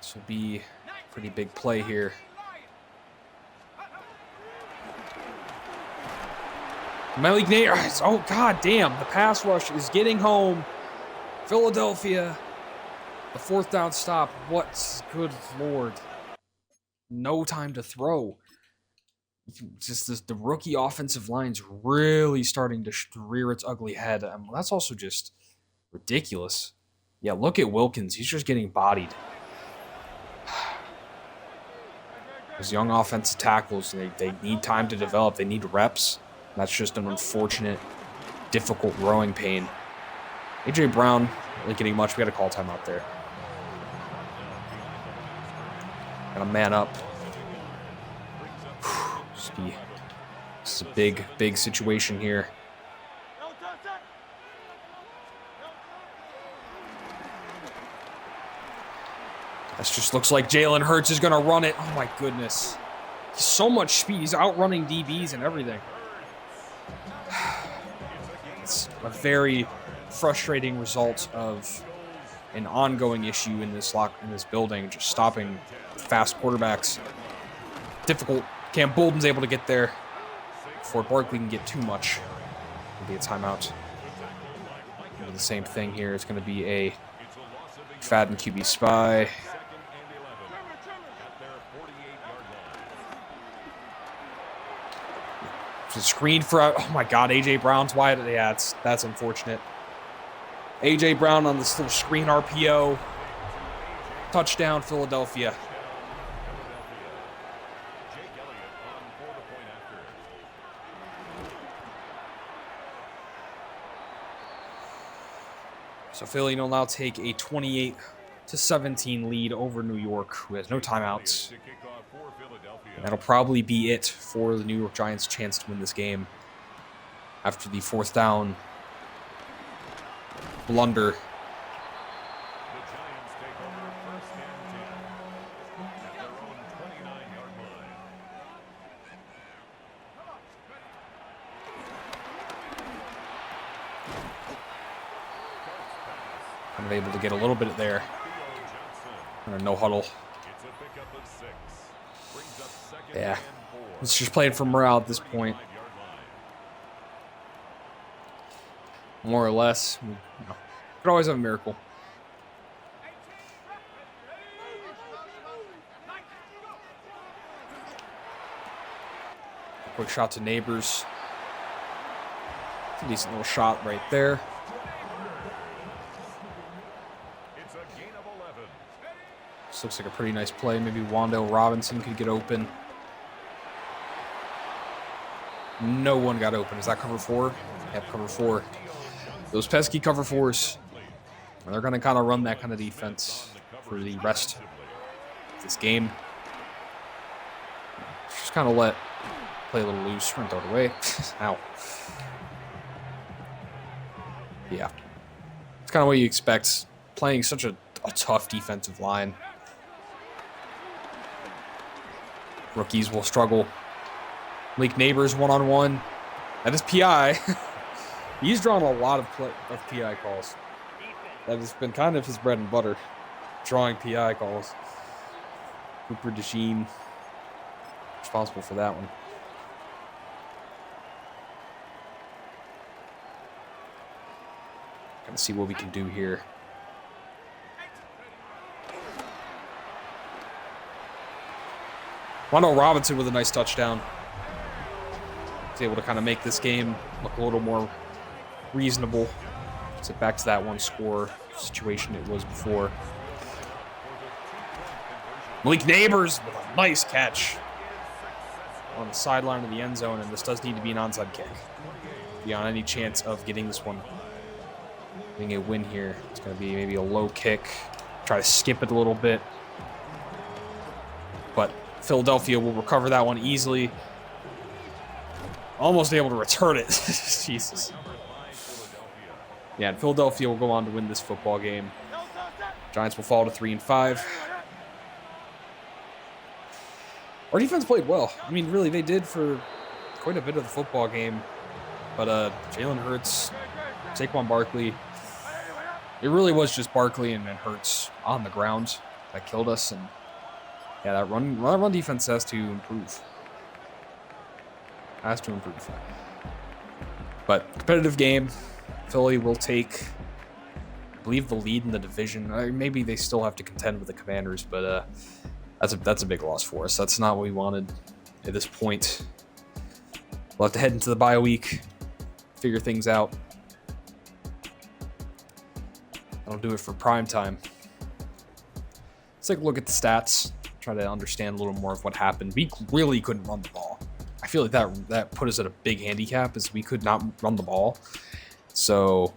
This will be a pretty big play here. Malik Nate. Oh, god damn. The pass rush is getting home. Philadelphia. The 4th down stop. What? Good lord. No time to throw. Just the rookie offensive line's really starting to rear its ugly head. That's also just ridiculous. Yeah, look at Wilkins. He's just getting bodied. Those young offensive tackles, they need time to develop. They need reps. That's just an unfortunate, difficult growing pain. A.J. Brown, really getting much. We got to call timeout there. Got to man up. This is a big situation here. This just looks like Jalen Hurts is going to run it. Oh, my goodness. He's so much speed. He's outrunning DBs and everything. It's a very frustrating result of an ongoing issue in this building, just stopping fast quarterbacks. Difficult. Cam Bolden's able to get there before Barkley can get too much. It'll be a timeout. Do the same thing here. It's going to be a Fadden QB spy. Screen for, oh my God, AJ Brown's wide. Yeah, that's unfortunate. AJ Brown on this little screen RPO. Touchdown, Philadelphia. So Philly will now take a 28-17 lead over New York, who has no timeouts. And that'll probably be it for the New York Giants' chance to win this game after the 4th down blunder. I'm able to get a little bit there. No huddle. Yeah, it's just playing for morale at this point. More or less. You know, could always have a miracle. Quick shot to Neighbors. It's a decent little shot right there. This looks like a pretty nice play. Maybe Wandale Robinson could get open. No one got open. Is that cover 4? Yep, cover 4. Those pesky cover 4s. They're going to kind of run that kind of defense for the rest of this game. Just kind of play a little loose. We're going to throw it away. Ow. Yeah. It's kind of what you expect. Playing such a tough defensive line. Rookies will struggle. Malik Neighbors one-on-one. That is PI. He's drawn a lot of PI calls. That has been kind of his bread and butter, drawing PI calls. Cooper DeJean, responsible for that one. Gonna see what we can do here. Wandale Robinson with a nice touchdown. He's able to kind of make this game look a little more reasonable. Sit back to that one score situation it was before. Malik Neighbors with a nice catch on the sideline of the end zone, and this does need to be an onside kick. Beyond any chance of getting this one, getting a win here, it's going to be maybe a low kick. Try to skip it a little bit. But Philadelphia will recover that one easily. Almost able to return it. Jesus. Yeah, and Philadelphia will go on to win this football game. Giants will fall to 3-5. Our defense played well. I mean, really, they did for quite a bit of the football game. But Jalen Hurts, Saquon Barkley, it really was just Barkley and Hurts on the ground that killed us. And yeah, that run defense has to improve. Has to improve. But competitive game. Philly will take, I believe, the lead in the division. Maybe they still have to contend with the Commanders, but that's a big loss for us. That's not what we wanted at this point. We'll have to head into the bye week, figure things out. That'll do it for Primetime. Let's take a look at the stats, try to understand a little more of what happened. We really couldn't run the ball. I feel like that put us at a big handicap, as we could not run the ball. So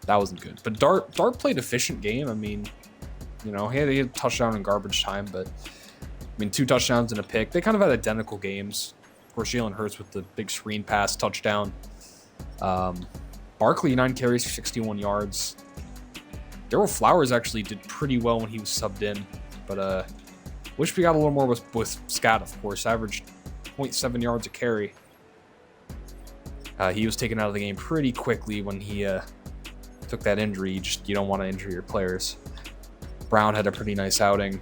that wasn't good. But Dart played efficient game. I mean, you know, he had a touchdown in garbage time, but I mean, 2 touchdowns and a pick. They kind of had identical games. Of course, Jalen Hurts with the big screen pass touchdown. Barkley, 9 carries for 61 yards. Darryl Flowers actually did pretty well when he was subbed in, but wish we got a little more with Scott, of course. Averaged 0.7 yards a carry. He was taken out of the game pretty quickly when he took that injury. You don't want to injure your players. Brown had a pretty nice outing.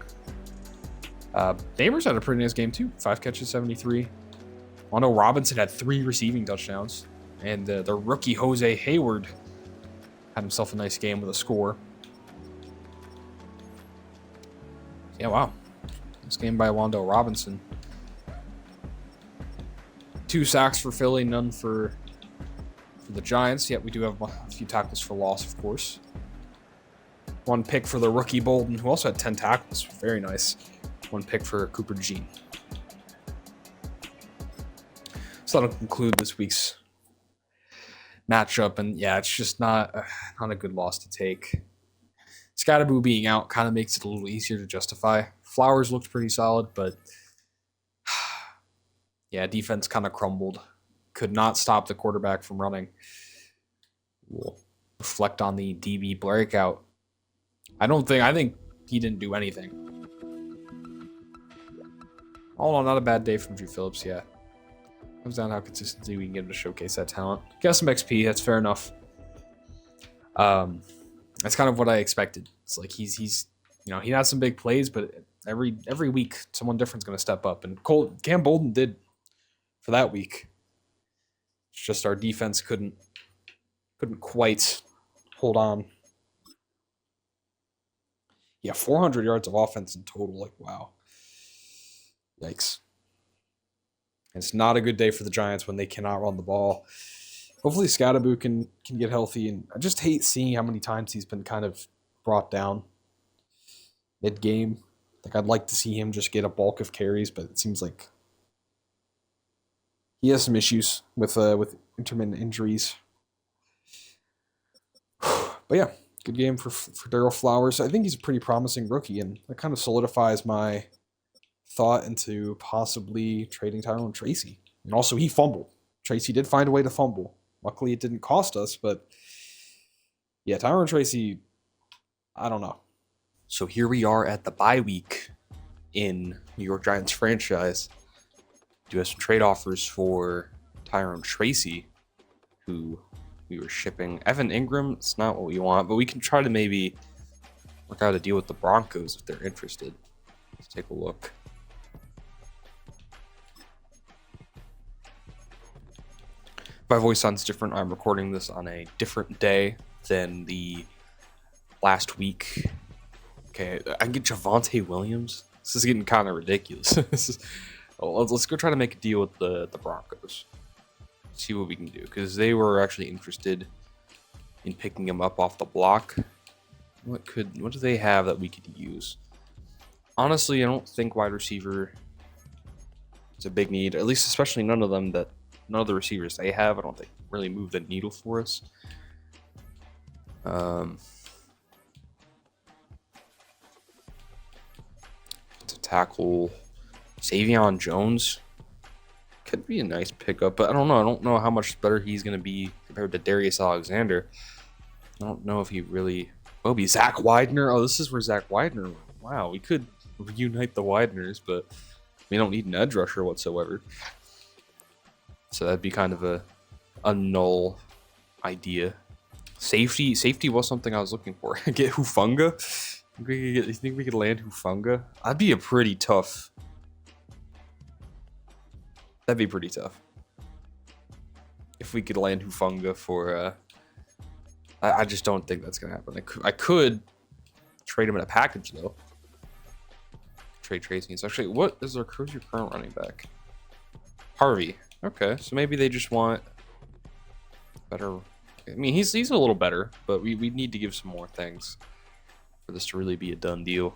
Neighbors had a pretty nice game too. 5 catches, 73. Wandale Robinson had 3 receiving touchdowns. And the rookie Jose Hayward Had himself a nice game with a score. Yeah, wow. This game by Wando Robinson. 2 sacks for Philly, none for the Giants. Yet we do have a few tackles for loss, of course. 1 pick for the rookie Bolden, who also had 10 tackles. Very nice. 1 pick for Cooper Jean. So that'll conclude this week's matchup. And yeah, it's just not a good loss to take. Scatterboo being out kind of makes it a little easier to justify. Flowers looked pretty solid, but yeah, defense kind of crumbled. Could not stop the quarterback from running. We'll reflect on the DB breakout. I think he didn't do anything. All in all, not a bad day from Drew Phillips, yeah. Comes down to how consistency we can get him to showcase that talent. Get some XP, that's fair enough. That's kind of what I expected. It's like he's he had some big plays, but every week someone different's going to step up, and Cam Bolden did for that week. It's just our defense couldn't quite hold on. Yeah, 400 yards of offense in total. Like, wow. Yikes. It's not a good day for the Giants when they cannot run the ball. Hopefully Scatterboo can get healthy, and I just hate seeing how many times he's been kind of brought down mid-game. Like, I'd like to see him just get a bulk of carries, but it seems like he has some issues with intermittent injuries. But yeah, good game for Daryl Flowers. I think he's a pretty promising rookie, and that kind of solidifies my thought into possibly trading Tyrone Tracy. And also, he fumbled. Tracy did find a way to fumble. Luckily, it didn't cost us, but yeah, Tyrone Tracy, I don't know. So here we are at the bye week in New York Giants franchise. Do have some trade offers for Tyrone Tracy, who we were shipping. Evan Ingram, it's not what we want, but we can try to maybe work out a deal with the Broncos if they're interested. Let's take a look. My voice sounds different. I'm recording this on a different day than the last week. Okay, I can get Javonte Williams. This is getting kind of ridiculous. Let's go try to make a deal with the Broncos. See what we can do, because they were actually interested in picking him up off the block. What do they have that we could use? Honestly, I don't think wide receiver is a big need. At least, especially none of the receivers they have, I don't think really move the needle for us. To tackle Savion Jones could be a nice pickup, but I don't know. I don't know how much better he's going to be compared to Darius Alexander. I don't know if he really will be. Zach Widener. Oh, this is where Zach Widener. Wow, we could reunite the Wideners, but we don't need an edge rusher whatsoever. So that'd be kind of a null idea. Safety was something I was looking for. Get Hufanga. You think we could land Hufanga? That'd be pretty tough. That'd be pretty tough. If we could land Hufanga for... I just don't think that's going to happen. I could trade him in a package, though. Trade Tracy. So actually, who's your current running back? Harvey. Okay, so maybe they just want better... I mean, he's a little better, but we need to give some more things for this to really be a done deal.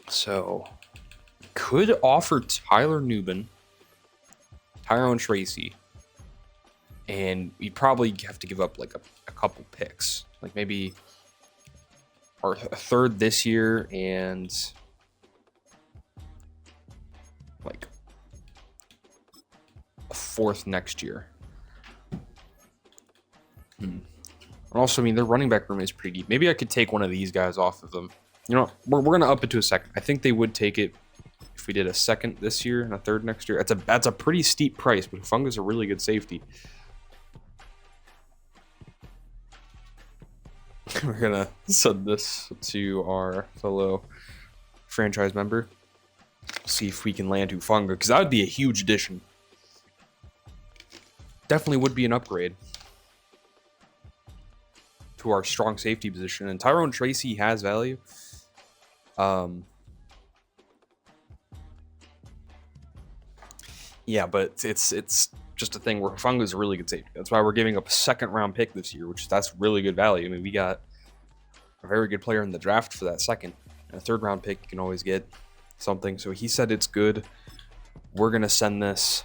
So, could offer Tyler Nubin, Tyrone Tracy, and we probably have to give up like a couple picks, like maybe a third this year and like a fourth next year. And also, I mean, their running back room is pretty deep. Maybe I could take one of these guys off of them. You know, we're going to up it to a second. I think they would take it if we did a second this year and a third next year. That's a pretty steep price, but Hufanga's a really good safety. We're going to send this to our fellow franchise member. See if we can land Hufanga, because that would be a huge addition. Definitely would be an upgrade. to our strong safety position, and Tyrone Tracy has value. Yeah, but it's just a thing where Hufanga is a really good safety. That's why we're giving up a second-round pick this year, that's really good value. I mean, we got a very good player in the draft for that second. And a third-round pick, you can always get something. So he said it's good. We're going to send this.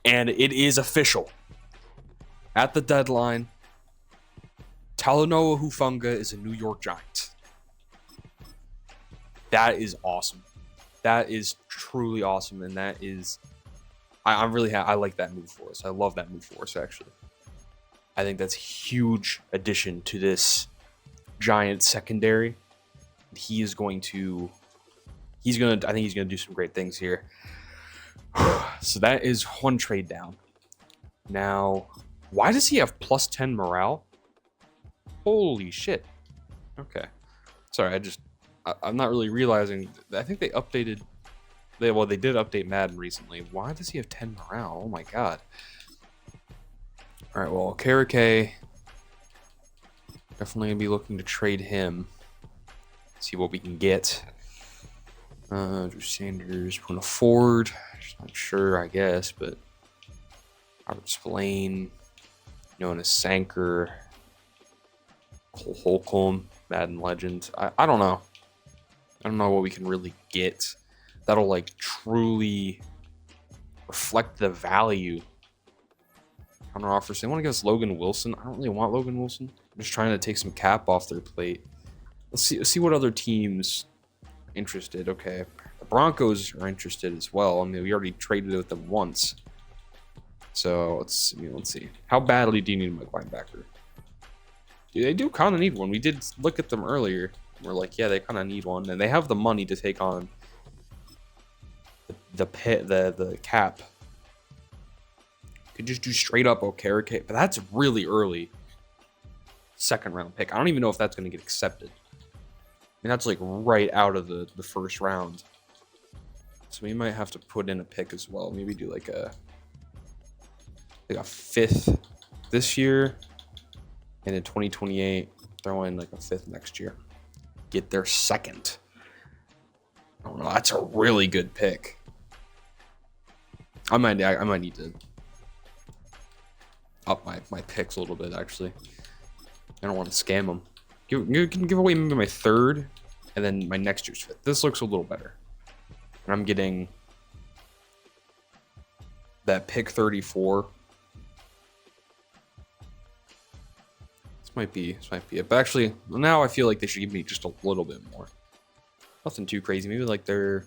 And it is official. At the deadline, Talanoa Hufanga is a New York Giant. That is awesome. That is truly awesome. And that is... I'm really I like that move for us. I love that move for us, actually. I think that's a huge addition to this Giant secondary. I think he's going to do some great things here. So that is one trade down. Now, why does he have plus 10 morale? Holy shit. Okay. Sorry, I'm not really realizing. I think they updated. They did update Madden recently. Why does he have 10 morale? Oh my god. All right, well, Karake, definitely gonna be looking to trade him. See what we can get. Drew Sanders, Puna Ford. Just not sure, I guess, but Robert Spillane, known as Sanker, Cole Holcomb, Madden legend. I don't know. I don't know what we can really get that'll like truly reflect the value counter offers. They want to give us Logan Wilson. I don't really want Logan Wilson. I'm just trying to take some cap off their plate. Let's see what other teams are interested. Okay, the Broncos are interested as well. I mean, we already traded with them once. So let's see. How badly do you need a linebacker? They do kind of need one. We did look at them earlier. We're like, yeah, they kind of need one, and they have the money to take on the cap. Could just do straight up Okereke, but that's really early. Second round pick. I don't even know if that's going to get accepted. I mean, that's like right out of the first round. So we might have to put in a pick as well. Maybe do like a fifth this year, and in 2028 throw in like a fifth next year. Get their second. I don't know. That's a really good pick. I might need to up my picks a little bit, actually. I don't want to scam them. You can give away maybe my third and then my next year's fifth. This looks a little better. And I'm getting that pick 34. This might be it. But actually, now I feel like they should give me just a little bit more. Nothing too crazy. Maybe like they're...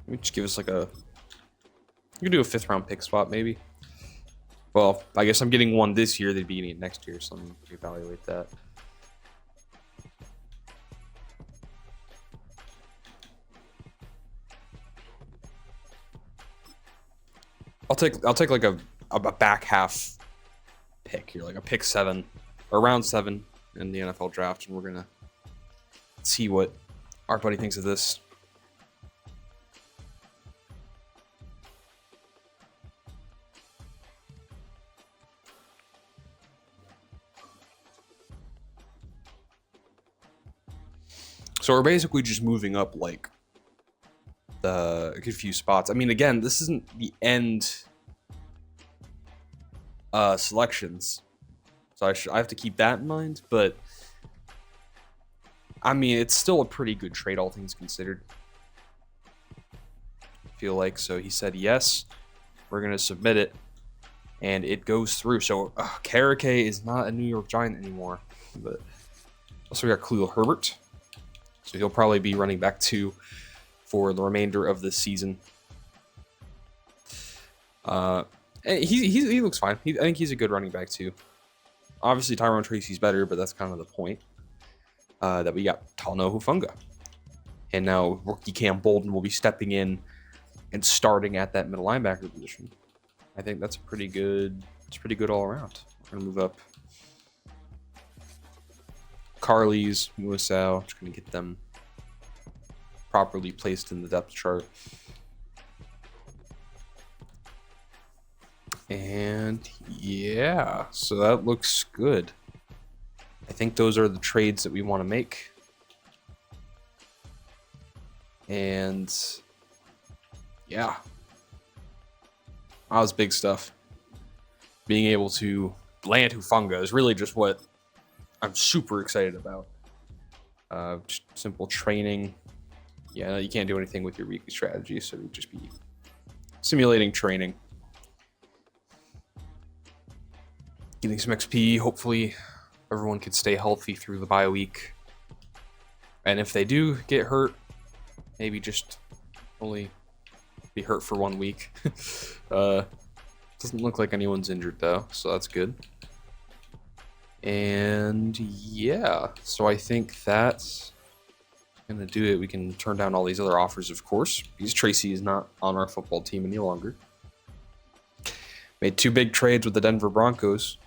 Maybe just give us like a... You could do a 5th round pick swap, maybe. Well, I guess I'm getting one this year. They'd be getting it next year, so let me evaluate that. I'll take like a back half pick here, like a pick 7 or round 7 in the NFL draft, and we're gonna see what our buddy thinks of this. So we're basically just moving up like a good few spots. I mean, again, this isn't the end selections, so I have to keep that in mind. But I mean, it's still a pretty good trade, all things considered. I feel like so. He said yes. We're gonna submit it, and it goes through. So Karake is not a New York Giant anymore. But also we got Khalil Herbert. So he'll probably be running back 2 for the remainder of this season. He looks fine. I think he's a good running back 2. Obviously, Tyrone Tracy's better, but that's kind of the point. That we got Talanoa Hufanga. And now rookie Cam Bolden will be stepping in and starting at that middle linebacker position. I think that's pretty good. It's pretty good all around. We're going to move up. Carly's, Muasau, just going to get them properly placed in the depth chart. And yeah, so that looks good. I think those are the trades that we want to make. And yeah, that was big stuff. Being able to land Hufanga is really just what I'm super excited about. Just simple training. Yeah, you can't do anything with your weekly strategy, so you'd just be simulating training. Getting some XP. Hopefully everyone can stay healthy through the bye week. And if they do get hurt, maybe just only be hurt for 1 week. Doesn't look like anyone's injured though, so that's good. And yeah, so I think that's gonna do it. We can turn down all these other offers, of course, because Tracy is not on our football team any longer. Made 2 big trades with the Denver Broncos.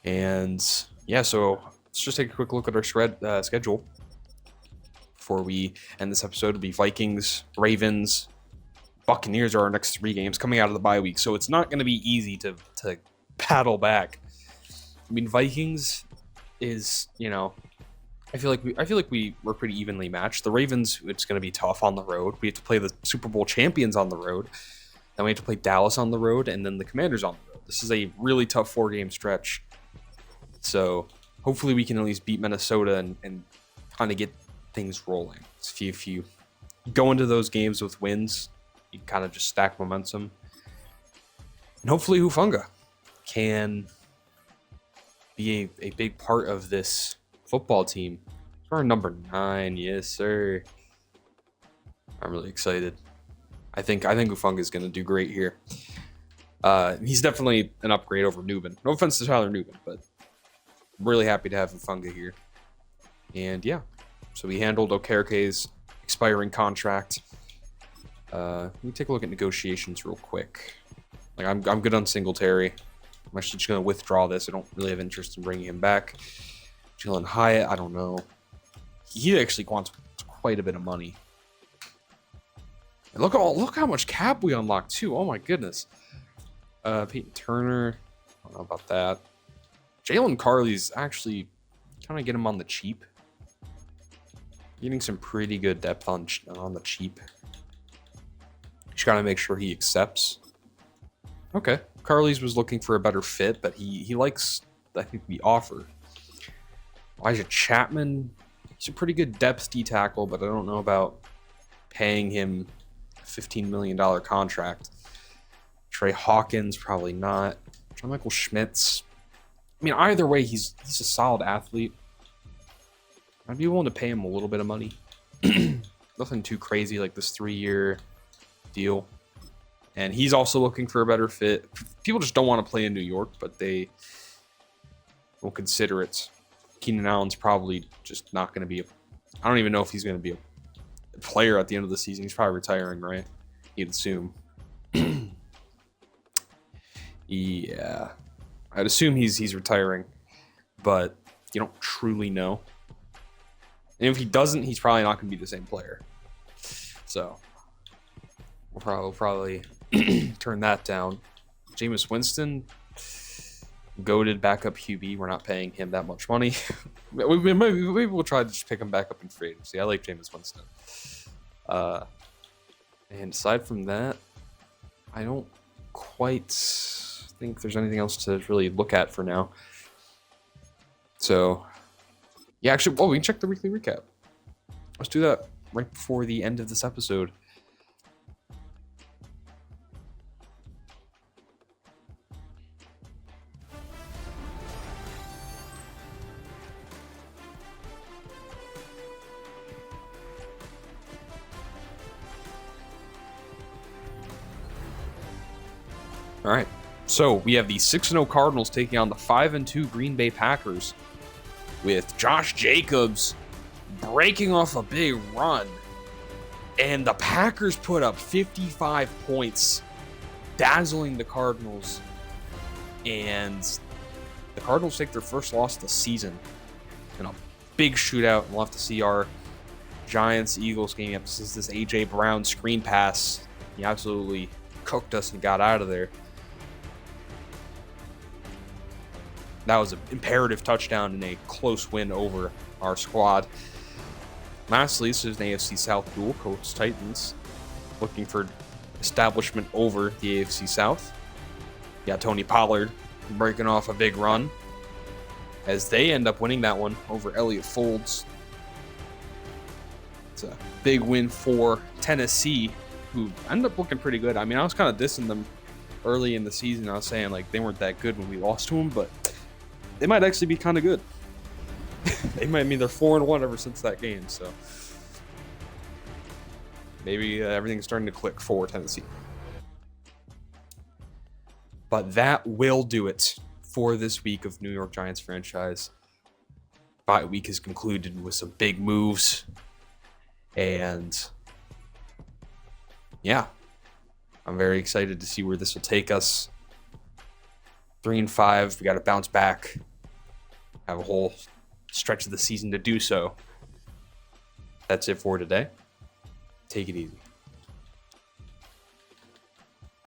And yeah, so let's just take a quick look at our schedule before we end this episode. It'll be Vikings, Ravens, Buccaneers are our next 3 games coming out of the bye week, so it's not going to be easy to battle back. I mean, Vikings is, you know, I feel like we were pretty evenly matched. The Ravens, it's going to be tough on the road. We have to play the Super Bowl champions on the road. Then we have to play Dallas on the road, and then the Commanders on the road. This is a really tough 4-game stretch. So hopefully we can at least beat Minnesota and kind of get things rolling. So if you go into those games with wins, you kind of just stack momentum. And hopefully Hufanga can be a big part of this football team. Our number 9, yes sir. I'm really excited. I think Hufanga is going to do great here. He's definitely an upgrade over Nubin. No offense to Tyler Nubin, but I'm really happy to have Hufanga here. And yeah, so we handled Okereke's expiring contract. Let me take a look at negotiations real quick. Like I'm good on Singletary. I'm actually just going to withdraw this. I don't really have interest in bringing him back. Jalen Hyatt, I don't know. He actually wants quite a bit of money. And look how much cap we unlocked too. Oh my goodness. Peyton Turner, I don't know about that. Jalen Carley's actually kind of get him on the cheap. Getting some pretty good depth on the cheap. Just gotta make sure he accepts. Okay, Carley's was looking for a better fit, but he likes, I think, the offer. Elijah Chapman, he's a pretty good depth D tackle, but I don't know about paying him a $15 million contract. Trey Hawkins, probably not. John Michael Schmitz. I mean, either way, he's a solid athlete. I'd be willing to pay him a little bit of money. Nothing too crazy like this 3-year deal. And he's also looking for a better fit. People just don't want to play in New York, but they will consider it. Keenan Allen's probably just not going to be I don't even know if he's going to be a player at the end of the season. He's probably retiring, right? You'd assume. Yeah. I'd assume he's retiring, but you don't truly know. And if he doesn't, he's probably not going to be the same player. So we'll probably turn that down. Jameis Winston, goated backup QB. We're not paying him that much money. Maybe we'll try to just pick him back up in free agency. I like Jameis Winston. And aside from that, I don't quite think there's anything else to really look at for now. So, yeah, actually, we can check the weekly recap. Let's do that right before the end of this episode. All right, so we have the 6-0 Cardinals taking on the 5-2 Green Bay Packers, with Josh Jacobs breaking off a big run, and the Packers put up 55 points, dazzling the Cardinals, and the Cardinals take their first loss of the season in a big shootout. And we'll have to see our Giants-Eagles game up. This is this A.J. Brown screen pass He absolutely cooked us and got out of there. That was an imperative touchdown and a close win over our squad. Lastly, this is an AFC South duel. Colts Titans looking for establishment over the AFC South. Yeah, Tony Pollard breaking off a big run as they end up winning that one over Elliott Folds. It's a big win for Tennessee, who ended up looking pretty good. I mean, I was kind of dissing them early in the season. I was saying like they weren't that good when we lost to them, but they might actually be kind of good. They might mean they're 4-1 ever since that game, so maybe everything's starting to click for Tennessee. But that will do it for this week of New York Giants franchise. Bye week is concluded with some big moves, and yeah, I'm very excited to see where this will take us. 3-5, we got to bounce back. Have a whole stretch of the season to do so. That's it for today. Take it easy.